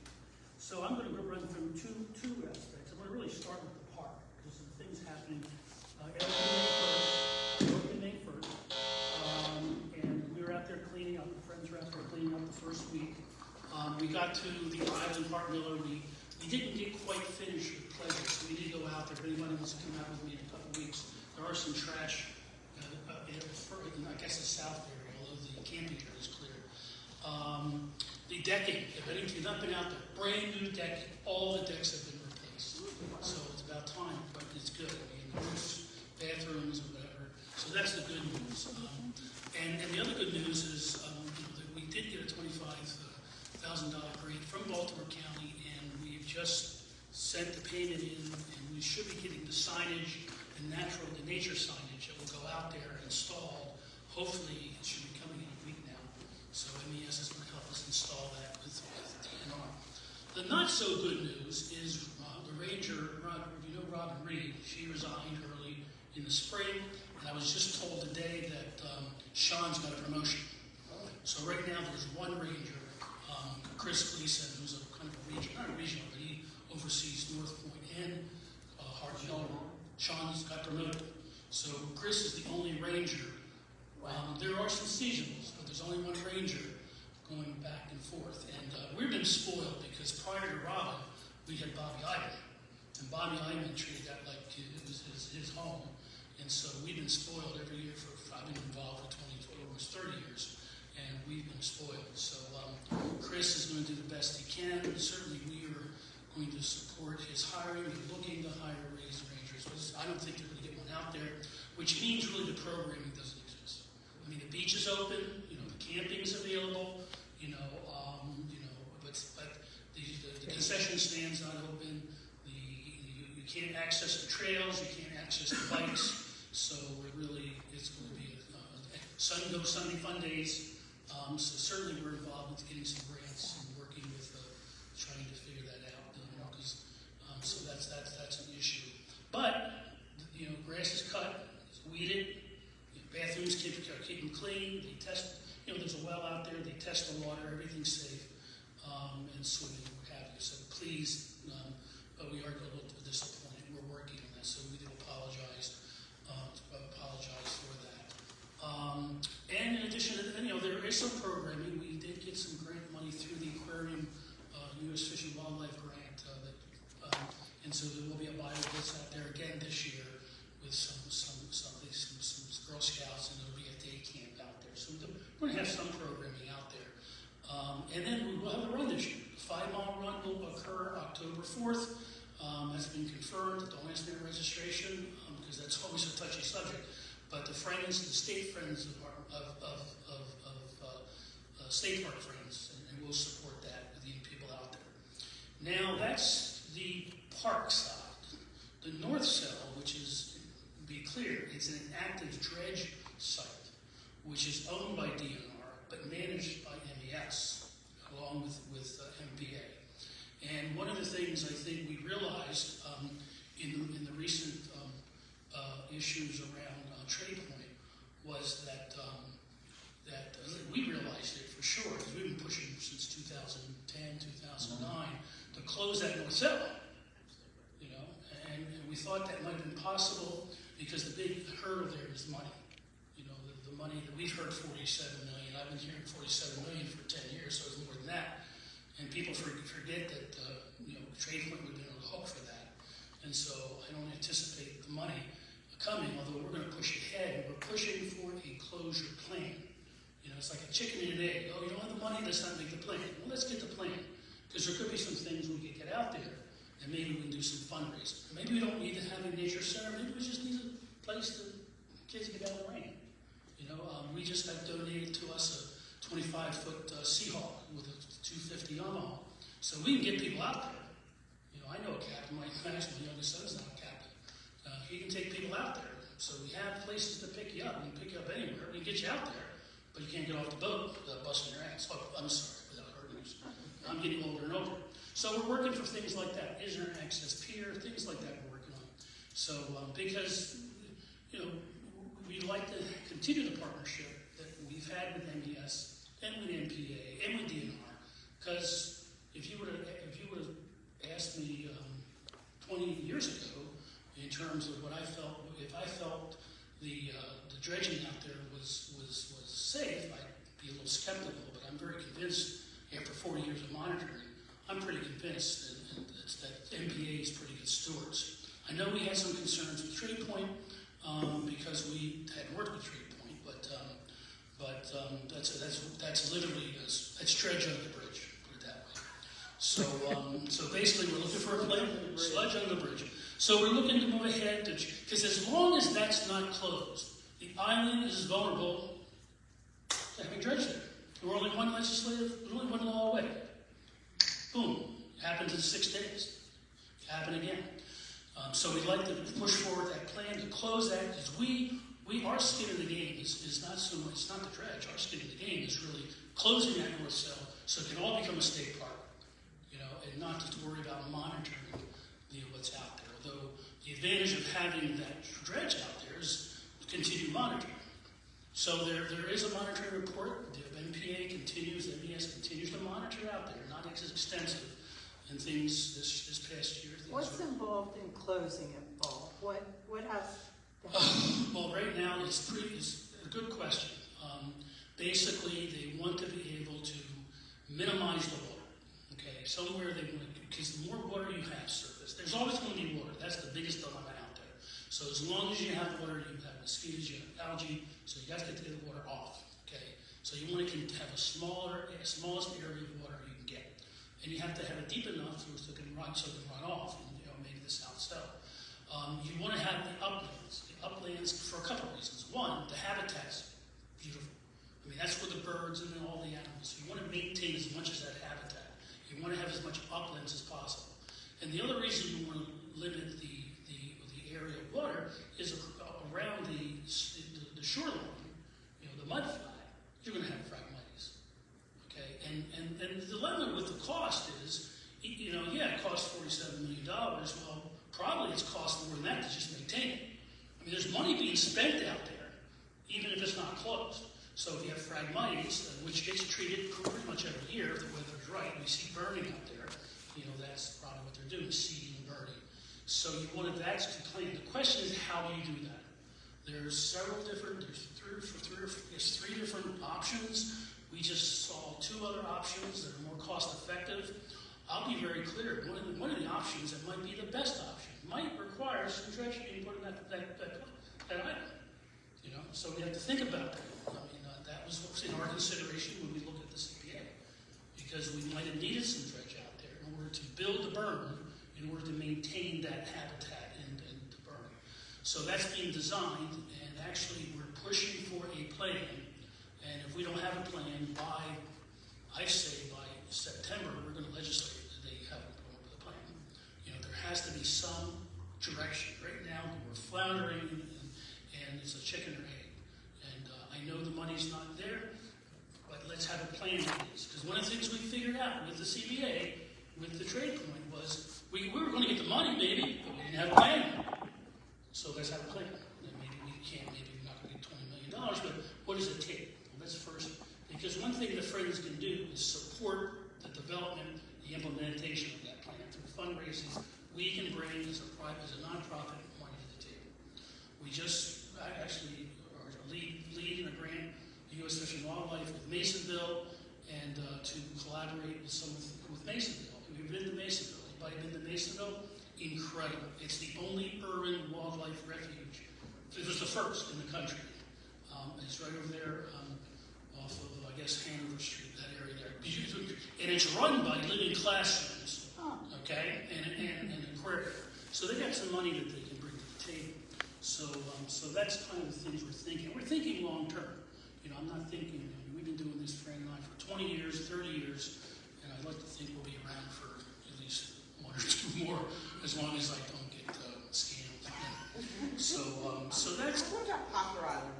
So I'm going to run through two aspects. I'm going to really start with the park, because some things happening every May 1st, and we were out there cleaning up. The friends were out there cleaning up the first week. We got to the Island Park Miller. We didn't get quite finished with pleasure, so we need to go out there. If anybody wants to come out with me in a couple of weeks, there are some trash in, I guess, the south area, although the camping area is clear. The decking, if you've not been out there, brand new decking. All the decks have been replaced. So it's about time, but it's good. I mean, the roofs, bathrooms, or whatever. So that's the good news. And the other good news is that we did get a $25,000 grant from Baltimore County, and we've just sent the payment in, and we should be getting the signage, the nature signage that will go out there and installed. Hopefully, it should be coming in a week now. So MES is going to help us install that with DNR. The not so good news is the ranger, you know Robin Reed, she resigned early in the spring, and I was just told today that Sean's got a promotion. So right now there's one ranger, Chris Gleason, who's a kind of a regional, not a regional, but he oversees North Point and Hartwell. Sean's got promoted. So Chris is the only ranger. There are some seasonals, but there's only one ranger going back and forth. And we've been spoiled because prior to Robin, we had Bobby Ivan. And Bobby Ivan treated that like it was his home. And so we've been spoiled every year I've been involved for almost 30 years. And we've been spoiled. So Chris is going to do the best he can. Certainly we are going to support his hiring. We're looking to hire raised rangers. I don't think they're going to get one out there, which means really the programming doesn't exist. I mean, the beach is open, the camping's available, but the concession stand's not open. You can't access the trails, you can't access the bikes. So it's going to be Sunday fun days. So certainly we're involved with getting some grants and working with trying to figure that out. So that's an issue. But grass is cut, it's weeded. Bathrooms keep them clean. They test. There's a well out there. They test the water. Everything's safe and swimming, what have you. So please, but we are a little disappointed. We're working on that, so we do apologize. Apologize for that. And in addition to that, there is some programming. We did get some grant money through the aquarium, U.S. Fish and Wildlife grant, and so there will be a Bible blitz out there again this year with some Girl Scouts, and there'll be a day camp out there. So we're going to have some programming out there. And then we will have a run this year. The 5-mile run will occur October 4th. That's been confirmed. Don't ask me registration because that's always a touchy subject. But the state friends of state park friends, and we'll support that with the people out there. Now that's the park side. The north cell, which is, to be clear, it's an active dredge site, which is owned by DNR, but managed by MES, along with MPA. And one of the things I think we realized in the recent issues around Trade Point was that we realized it for sure, because we've been pushing since 2010, 2009, to close that north cell. And we thought that might have been possible because the big hurdle there is money. The money that we've heard $47 million. I've been hearing $47 million for 10 years, so it's more than that. And people forget that Trade Point would have been on the hook for that. And so I don't anticipate the money coming, although we're going to push ahead. We're pushing for a closure plan. It's like a chicken and an egg. Oh, you don't have the money, let's not make the plan. Well, let's get the plan. Because there could be some things we could get out there, and maybe we can do some fundraising. Maybe we don't need to have a nature center. Maybe we just need a place to kids get out of the rain. We just got donated to us a 25-foot Seahawk with a 250 Yamaha. So we can get people out there. I know a captain, my youngest son's not a captain. He can take people out there. So we have places to pick you up. We can pick you up anywhere. We can get you out there. But you can't get off the boat without busting your ass. Oh, I'm sorry, without hurting you. I'm getting older and older. So we're working for things like that. Is there an access pier? Things like that we're working on. So, because, you know, we like to continue the partnership that we've had with MES and with NPA and with DNR. Because if you would have asked me 20 years ago, in terms of what I felt, if I felt the dredging out there was safe, I'd be a little skeptical. But I'm very convinced, after 40 years of monitoring, I'm pretty convinced that NPA is pretty good stewards. I know we had some concerns with Trade Point because we had worked with Trade Point, but that's literally that's dredge under the bridge, put it that way. So so basically, we're looking for a plan, sludge under the bridge. So we're looking to move ahead because as long as that's not closed, the island is vulnerable to having dredge there. We're only one law away. Boom, happens in 6 days. Happen again. So we'd like to push forward that plan to close that because our skin in the game is not so much, it's not the dredge. Our skin in the game is really closing that north cell so it can all become a state park, you know, and not just worry about monitoring what's out there. Although the advantage of having that dredge out there is continued monitoring. So there is a monitoring report. The NPA continues, the MES continues to monitor out there, not as extensive in things this past year. What's involved in closing it, Paul? What has Well, right now, it's a good question. Basically, they want to be able to minimize the water. Okay, somewhere they want to, because the more water you have surface, there's always going to be water. That's the biggest dilemma out there. So as long as you have water, you have mosquitoes, you have algae, so you got to get the water off. Okay, so you want to have a smallest area of water you can get, and you have to have it deep enough so it can run off, and maybe the south cell. You want to have the uplands. The uplands for a couple of reasons. One, the habitat's beautiful. I mean, that's where the birds and all the animals. You want to maintain as much as that habitat. You want to have as much uplands as possible. And the other reason you want to limit the area of water is around the shoreline, the mud flat, you're going to have phragmites. Okay, and the dilemma with the cost is, it costs $47 million. Well, probably it's cost more than that to just maintain it. I mean, there's money being spent out there, even if it's not closed. So if you have phragmites, which gets treated pretty much every year, if the weather's right, we see burning out there, that's probably what they're doing, seeding and burning. So that's the plan. The question is, how do you do that? There's three different options. We just saw 2 other options that are more cost effective. I'll be very clear. One of the options that might be the best option might require some dredge being put in that item. So we have to think about that. I mean, that was what was in our consideration when we looked at the CPA, because we might have needed some dredge out there in order to build the berm, in order to maintain that habitat and the berm. So that's being designed, and actually we're pushing for a plan. And if we don't have a plan by September, we're going to legislate that they have to come up with a plan. There has to be some direction. Right now, we're floundering, and it's a chicken or egg. And I know the money's not there, but let's have a plan for this. Because one of the things we figured out with the CBA, with the Trade Point, was we were going to get the money, maybe, but we didn't have a plan. So let's have a plan. And maybe we're not going to get $20 million, but what does it take? Well, let's first, because one thing the Friends can do is support the development, the implementation of that plan through fundraising. We can bring as a nonprofit money to the table. We actually are leading a grant, the U.S. Fish and Wildlife with Masonville, and to collaborate with Masonville. We've been to Masonville. Anybody been to Masonville? Incredible. It's the only urban wildlife refuge. It was the first in the country. It's right over there off of, Hanover Street, that area there. And it's run by living classrooms, okay, and an aquarium. So they got some money that they can bring to the table. So that's kind of the things we're thinking. We're thinking long term. I'm not thinking, we've been doing this Fran and I for 20 years, 30 years, and I'd like to think we'll be around for at least 1 or 2 more, as long as I don't get scammed. So that's... What about Poplar Island?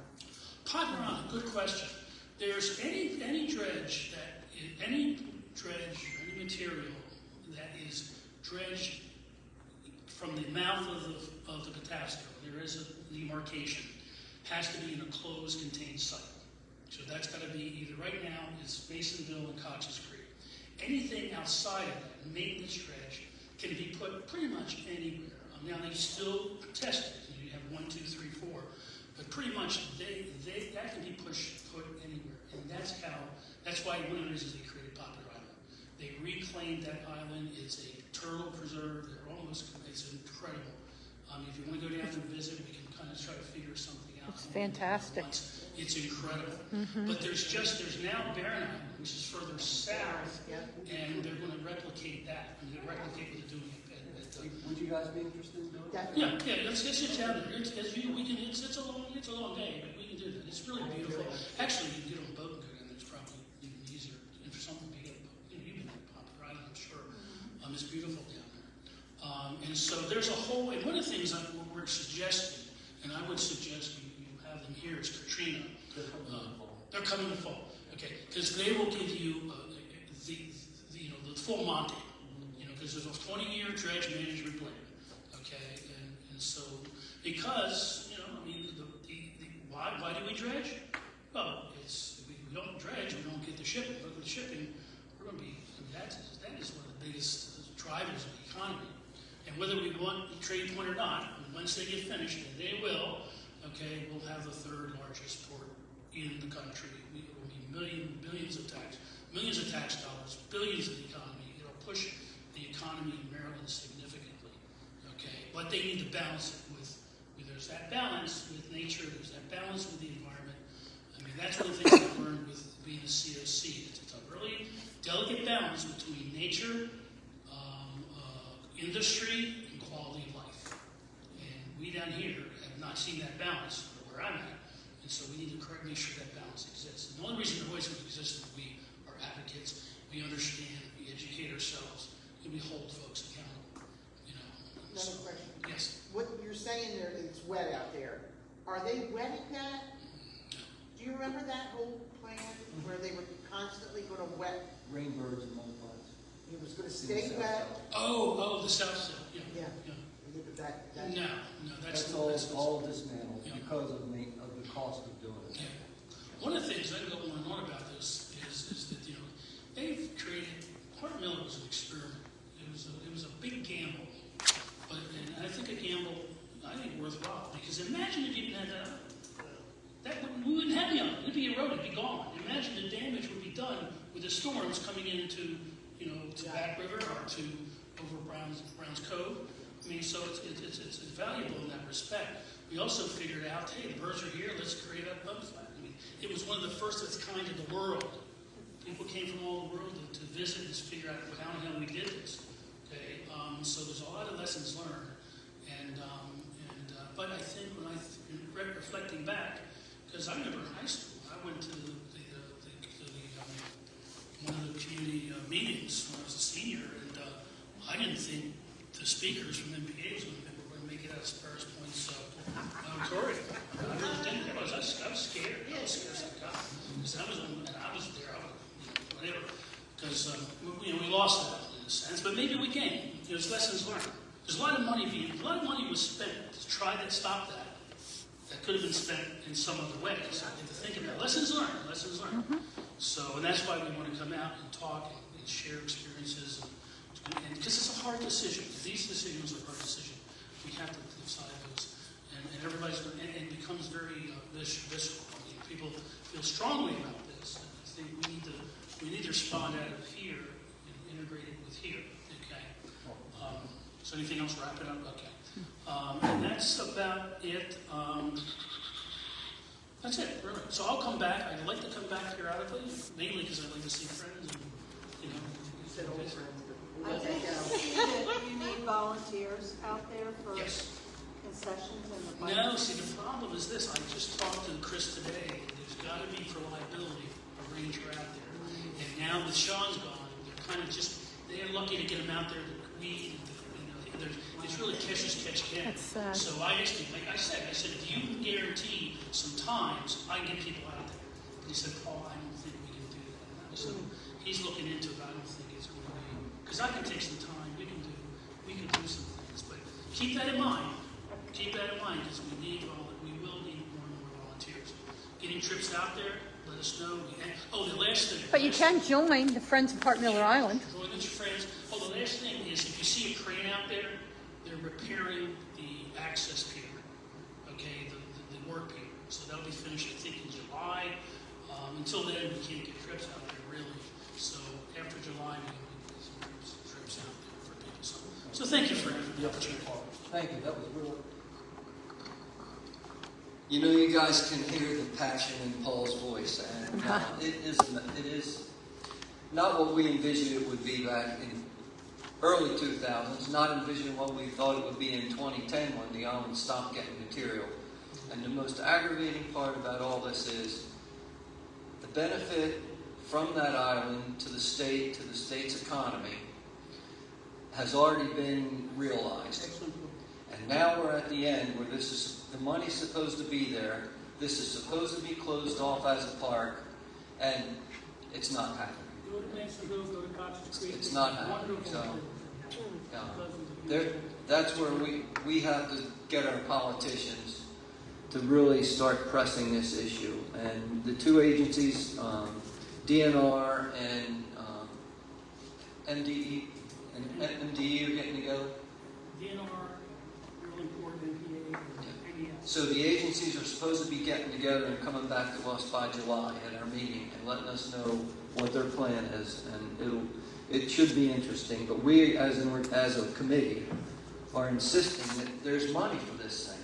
Poplar Island, good question. There's any dredge, any material that is dredged from the mouth of the Patapsco. There is a demarcation. Has to be in a closed, contained site. So that's got to be either right now is Masonville and Cox's Creek. Anything outside of that, maintenance dredge, can be put pretty much anywhere. Now they still test it. You have 1, 2, 3, 4, but pretty much that can be put anywhere, and that's why one of the reasons they created Poplar Island. They reclaimed that island. It's a turtle preserve. It's incredible. If you want to go down and visit, we can kind of try to figure something out. It's fantastic. It's incredible. But there's now Barron Island, which is further south, and they're going to replicate that. And they're replicate what they're doing at Would you guys be interested in doing that? yeah. Let's sit down there. It's a long day, but we can do that. It's really beautiful. Actually, you can get on a boat and go down there. It's probably even easier. And for someone to get a boat, you've been on Poplar Island, I'm sure. It's beautiful down there. And so there's a whole. And one of the things we're suggesting, and I would suggest you have them here, is Katrina. They're coming in the fall. Okay, because they will give you the full Monty. Because there's a 20-year dredge management plan. Okay, and so because why do we dredge? Well, we don't dredge, we don't get the shipping. But with the shipping, we're going to be. That is one of the biggest drivers of the economy. And whether we want the trade point or not, once they get finished, and they will, okay, we'll have the third largest port in the country. It will be millions of tax dollars, billions of the economy. It'll push the economy in Maryland significantly. Okay, but they need to balance it with there's that balance with nature. There's that balance with the environment. I mean, that's one of the things I've learned with being a COC. It's a really delicate balance between nature, industry, and quality of life. And we down here have not seen that balance where I'm at. And so we need to make sure that balance exists. And the only reason the voice exists is we are advocates. We understand, we educate ourselves, and we hold folks accountable. Another question. Yes. What you're saying there, it's wet out there. Are they wetting that? Do you remember that whole plan where they were constantly going to wet? Rainbirds and multiplies. It was going to stay wet? Oh, the south side. Yeah. No, That's all dismantled because of the cost of doing it. Yeah. One of the things I go on and on about this is that they've created. Hart Mill was an experiment. It was a big gamble, but I think a gamble worthwhile, because imagine if you didn't have that. We wouldn't have the island. It'd be eroded. It'd be gone. Imagine the damage would be done with the storms coming into to Back River or to over Browns Cove. I mean, so it's valuable in that respect. We also figured out, hey, the birds are here. Let's create a mudflat. I mean, it was one of the first of its kind in the world. People came from all the world to visit and figure out how the hell we did this. Okay, so there's a lot of lessons learned, but I think when reflecting back, because I remember in high school, I went to one of the community meetings when I was a senior, and I didn't think the speakers from NPA were going to make it out as Paris Point's auditorium. I really didn't. I was scared. I was scared as I got, because I was there. Whatever, because we lost that in a sense, but maybe we gained. There's lessons learned. There's a lot of money was spent to try to stop that. That could have been spent in some other way. So I think to think about lessons learned. So, and that's why we want to come out and talk and share experiences, and because it's a hard decision. These decisions are hard decisions. We have to decide those, and everybody's and it becomes very visceral. I mean, people feel strongly about this. And I think we need to respond out of here and integrate it with here. Okay. So anything else? Wrap it up. Okay. And that's about it. That's it. Really. So I'll come back. I'd like to come back periodically, mainly because I like to see friends and You said old friends, but I think you see that you need volunteers out there for Yes. concessions and the bike. No, see, the problem is this. I just talked to Chris today. There's got to be, for liability, a ranger out there. And now with Sean's gone, they're kind of they're lucky to get him out there to weed. It's really catch as catch can. That's sad. So I asked him, like I said, if you can guarantee some times, I can get people out there. And he said, Paul, I don't think we can do that. So he's looking into it. I don't think it's going to be because I can take some time, we can do some things, but keep that in mind. Keep that in mind, because we will need more and more volunteers. Getting trips out there, let us know. Oh, the last thing. But you can join the Friends of Park Miller Island. Join your friends. Oh, the last thing is, if you see a crane out there, they're repairing the access pier, okay, the work pier. So that'll be finished, I think, in July. Until then, we can't get trips out there, really. So after July, we can get some trips out there for people. So thank you for the opportunity. Thank you, that was really. You know, you guys can hear the passion in Paul's voice, and it is not what we envisioned it would be back in early 2000s, not envisioning what we thought it would be in 2010 when the island stopped getting material. And the most aggravating part about all this is the benefit from that island to the state's economy has already been realized. And now we're at the end where the money's supposed to be there, this is supposed to be closed off as a park, and it's not happening. Go to Mansfield Hill, go to Cox's Creek. It's not happening, so that's where we have to get our politicians to really start pressing this issue. And the two agencies, DNR and MDE are getting together. DNR, really important, NPA, and NES. So the agencies are supposed to be getting together and coming back to us by July at our meeting and letting us know what their plan is, and it should be interesting. But we, as a committee, are insisting that there's money for this thing.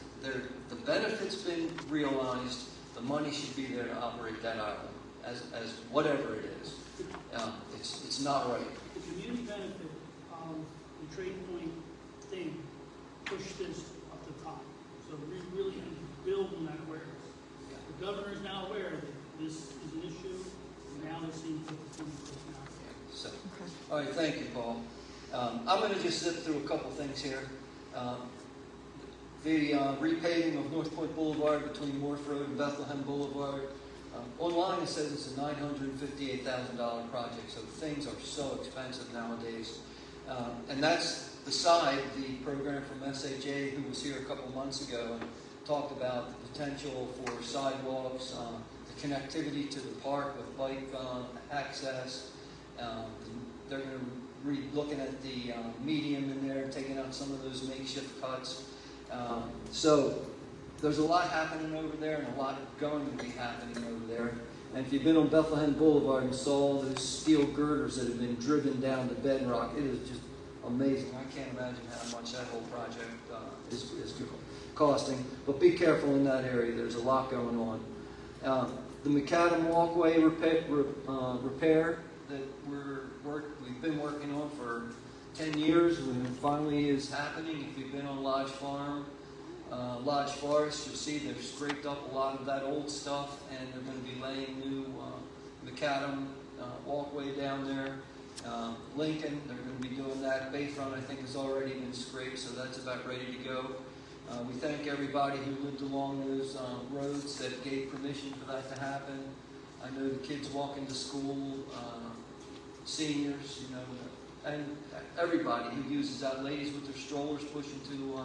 The benefit's been realized. The money should be there to operate that island, as whatever it is. It's not right. The community benefit, the trade point thing, push this up the top. So we really need to build on that awareness. The governor is now aware that this is an issue, and now they seem to put the 20% out there. So, all right, thank you, Paul. I'm going to just zip through a couple things here. The repaving of North Point Boulevard between Wharf Road and Bethlehem Boulevard. Online it says it's a $958,000 project, so things are so expensive nowadays. And that's beside the program from SHA, who was here a couple months ago and talked about the potential for sidewalks, the connectivity to the park with bike access. They're going to be looking at the medium in there, taking out some of those makeshift cuts. So there's a lot happening over there and a lot going to be happening over there. And if you've been on Bethlehem Boulevard and saw those steel girders that have been driven down to bedrock, it is just amazing. I can't imagine how much that whole project is costing. But be careful in that area. There's a lot going on. The Macadam Walkway repair that we've been working on for 10 years, and finally is happening. If you've been on Lodge Farm, Lodge Forest, you'll see they've scraped up a lot of that old stuff, and they're going to be laying new Macadam walkway down there. Lincoln, they're going to be doing that. Bayfront, I think, has already been scraped, so that's about ready to go. We thank everybody who lived along those roads that gave permission for that to happen. I know the kids walking to school, seniors, and everybody who uses that, ladies with their strollers pushing to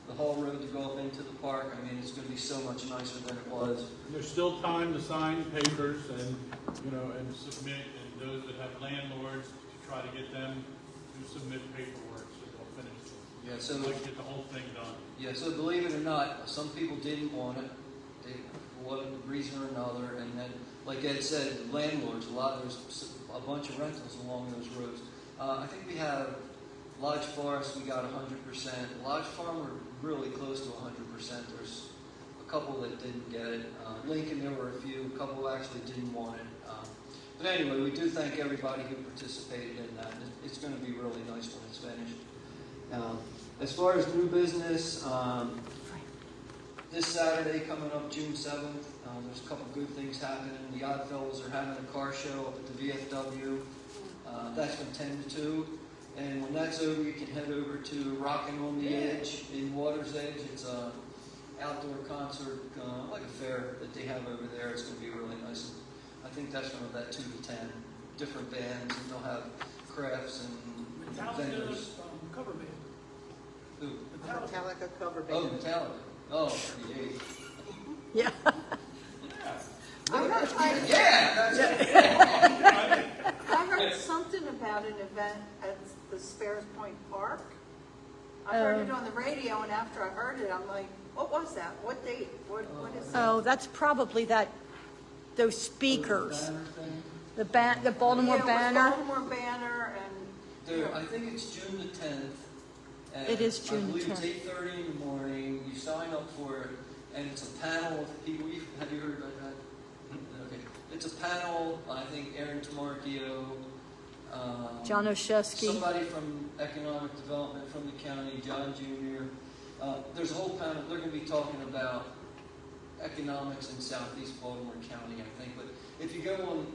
the Hall Road to go up into the park. I mean, it's going to be so much nicer than it was. There's still time to sign papers and, and submit, and those that have landlords, to try to get them to submit paperwork so they'll finish it. Yeah, so Like get the whole thing done. yeah, so believe it or not, some people didn't want it. For one reason or another, and then, like Ed said, the landlords, there's a bunch of rentals along those roads. I think we have Lodge Forest, we got 100%. Lodge Farm, we're really close to 100%. There's a couple that didn't get it. Lincoln, there were a few. A couple actually didn't want it. But anyway, we do thank everybody who participated in that. It's going to be really nice when it's finished. As far as new business, this Saturday coming up, June 7th, there's a couple good things happening. The Oddfellows are having a car show up at the VFW. That's from 10 to 2. And when that's over, you can head over to Rockin' on the Edge in Water's Edge. It's an outdoor concert, like a fair that they have over there. It's going to be really nice. I think that's from about 2 to 10, different bands, and they'll have crafts and Metallica, vendors. cover band. Who? Metallica. Metallica cover Oh, band. Metallica. Oh, yay. Yeah. Yeah, that's it. I heard something about an event at the Sparrows Point Park. I heard it on the radio, and after I heard it, I'm like, what was that? What date? What is that? Oh, that's probably those speakers. The Baltimore Yeah, it was Banner. Baltimore Banner and. There, I think it's June the 10th. and It is June the I believe 10th. it's 8:30 in the morning. You sign up for it, and it's a panel of people. Have you heard about that? Okay. It's a panel. I think Aaron Tamarchio, John Oshesky. somebody from Economic Development from the county, John Jr. There's a whole panel. They're going to be talking about economics in Southeast Baltimore County, I think. But if you go on,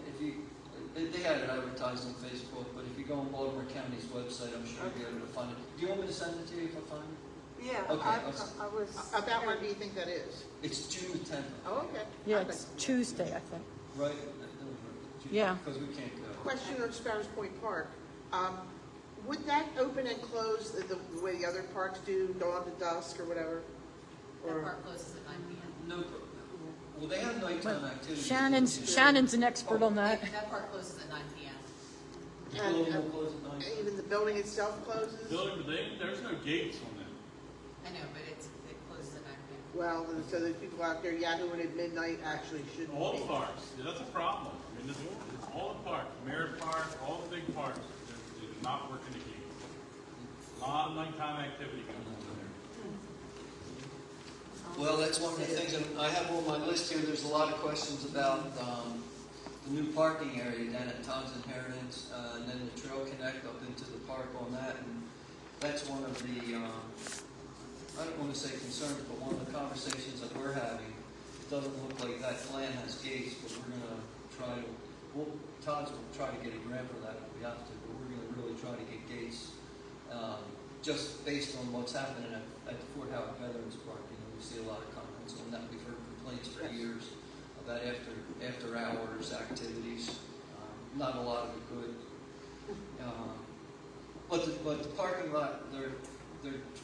they had it advertised on Facebook, but if you go on Baltimore County's website, I'm sure you'll be able to find it. Do you want me to send it to you if I find it? Yeah, Okay, I was. About when do you think that is? It's June the 10th. Oh, okay. Yeah, it's Tuesday, I think. Right? Yeah. Because we can't go. Question on Sparrows Point Park. Would that open and close the way the other parks do, dawn to dusk or whatever? That Or park closes at 9 p.m. No, well, they have nighttime activities. Shannon's an expert on that. That park closes at 9 p.m. The building will close at 9. even the building itself closes? Building, there's no gates on them. I know, but it closes at 9 p.m. Well, so the people out there yahooing at midnight actually shouldn't All be. the parks, that's a problem. I mean, it's all the parks, Merritt Park, all the big parks, they're not working the gates. A lot of nighttime activity goes on there. Well, that's one of the things that I have on my list here. There's a lot of questions about the new parking area down at Todd's Inheritance, and then the Trail Connect up into the park on that. And that's one of the, I don't want to say concerns, but one of the conversations that we're having. It doesn't look like that plan has gates, but we're going to try to, Todd's will try to get a grant for that if we have to, but we're going to really try to get gates just based on what's happening at the Fort Howard Veterans Park. You know, we see a lot of comments on that. We've heard complaints for years about after hours activities. Not a lot of it good. But the parking lot, they're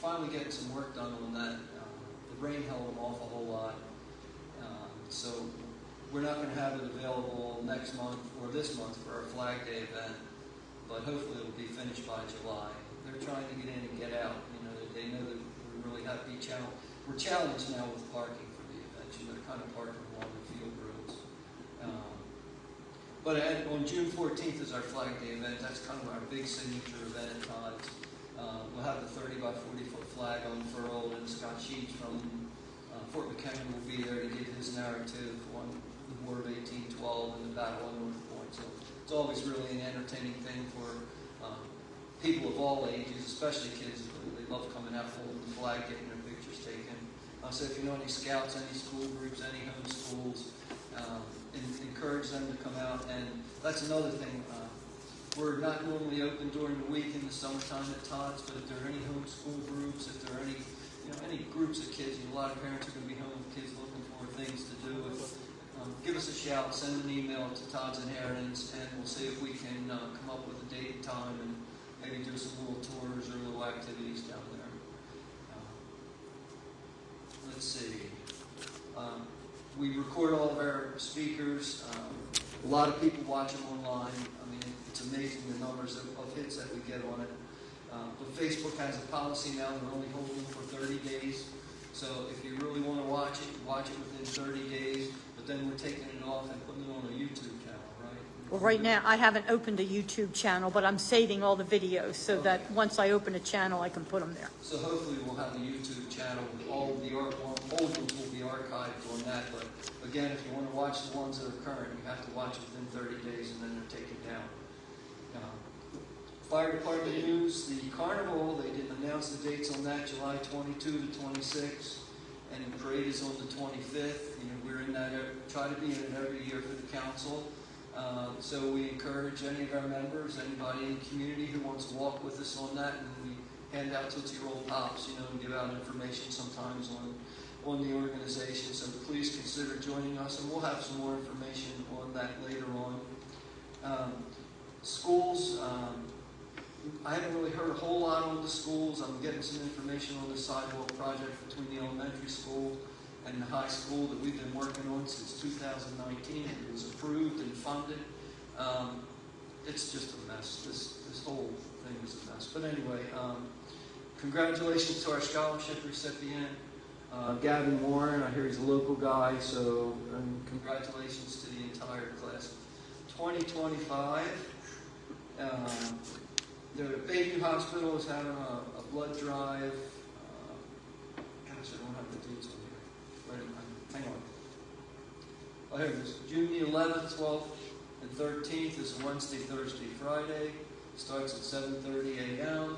finally getting some work done on that. The rain held them off a whole lot. So we're not going to have it available next month or this month for our Flag Day event, but hopefully it'll be finished by July. They're trying to get in and get out. You know, they know that we really have to be challenged. We're challenged now with parking for the event. You know, they're kind of parking along the field roads. But on June 14th is our Flag Day event. That's kind of our big signature event at Todd's. We'll have the 30 by 40 foot flag unfurled, and Scott Sheets from Fort McHenry will be there to give his narrative on the War of 1812 and the Battle of North Point. So it's always really an entertaining thing for people of all ages, especially kids. They love coming out, holding the flag, getting their pictures taken. So if you know any scouts, any school groups, any home schools, encourage them to come out. And that's another thing. We're not normally open during the week in the summertime at Todd's, but if there are any homeschool groups, if there are any groups of kids, a lot of parents are going to be home with kids looking for things to do. Give us a shout, send an email to Todd's Inheritance, and we'll see if we can come up with a date and time and maybe do some little tours or little activities down there. Let's see. We record all of our speakers. A lot of people watch them online. I mean, it's amazing the numbers of hits that we get on it. But Facebook has a policy now, they're only holding them for 30 days. So if you really want to watch it within 30 days, but then we're taking it off and putting it on a YouTube channel, right? Well, right now, I haven't opened a YouTube channel, but I'm saving all the videos so that once I open a channel, I can put them there. So hopefully we'll have a YouTube channel with all of the old ones will be archived on that. But again, if you want to watch the ones that are current, you have to watch within 30 days and then they're taken down. Fire Department news, the carnival, they didn't announce the dates on that, July 22 to 26, and the parade is on the 25th. You know, we're in that, try to be in it every year for the council. So we encourage any of our members, anybody in the community who wants to walk with us on that, and we hand out Tootsie Roll Pops, you know, and give out information sometimes on the organization. So please consider joining us, and we'll have some more information on that later on. Schools, I haven't really heard a whole lot on the schools. I'm getting some information on the sidewalk project between the elementary school and the high school that we've been working on since 2019. It was approved and funded. It's just a mess. This whole thing is a mess. But anyway, congratulations to our scholarship recipient, Gavin Warren. I hear he's a local guy, so congratulations to the entire class of 2025. The Bayview Hospital is having a blood drive. Gosh, I don't have the dates on here. Wait a minute. Hang on. Oh, here it is. June the 11th, 12th, and 13th is Wednesday, Thursday, Friday. Starts at 7:30 a.m.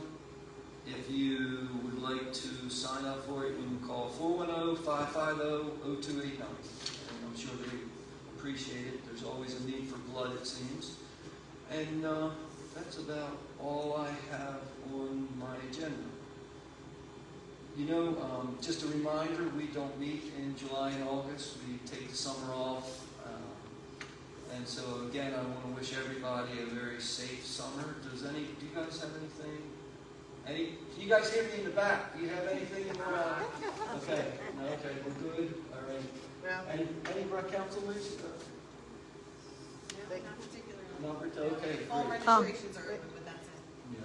If you would like to sign up for it, you can call 410-550-0289. And I'm sure they appreciate it. There's always a need for blood, it seems. And that's about all I have on my agenda. You know, just a reminder, we don't meet in July and August. We take the summer off. And so again, I want to wish everybody a very safe summer. Do you guys have anything? Can you guys hear me in the back? Do you have anything in your Okay. No, okay, we're good. All right. Well, Any council members? Okay, All great. registrations are open, but that's it.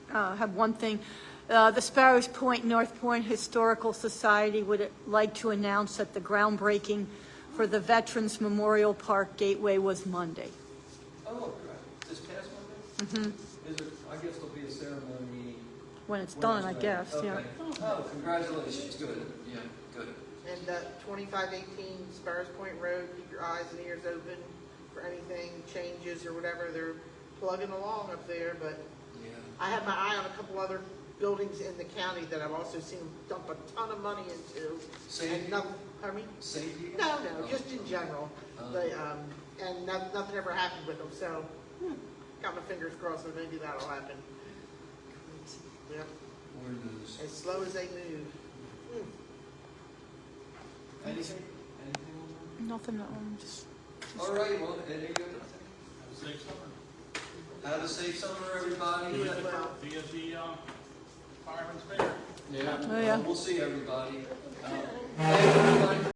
Yeah. I have one thing. The Sparrows Point, North Point Historical Society would like to announce that the groundbreaking for the Veterans Memorial Park Gateway was Monday. Oh, correct. This past Monday? Is it, I guess there'll be a ceremony. When it's when done, I ready. guess, yeah. Okay. Oh, congratulations. Good. Yeah, good. and 2518 Sparrows Point Road, keep your eyes and ears open for anything, changes or whatever. They're plugging along up there, but Yeah. I have my eye on a couple other buildings in the county that I've also seen them dump a ton of money into. Same And people? no, pardon me? Same people? No, Oh. just in general. Oh. And nothing ever happened with them, so got my fingers crossed that maybe that'll happen. Yep, More news. as slow as they move. Anything? Anything on Nothing, just. that? All right, well, any other thing? Have a safe summer. Have a safe summer, everybody. Be at the fireman's fair. Yeah. Oh, yeah. We'll see everybody. Thank you, everybody.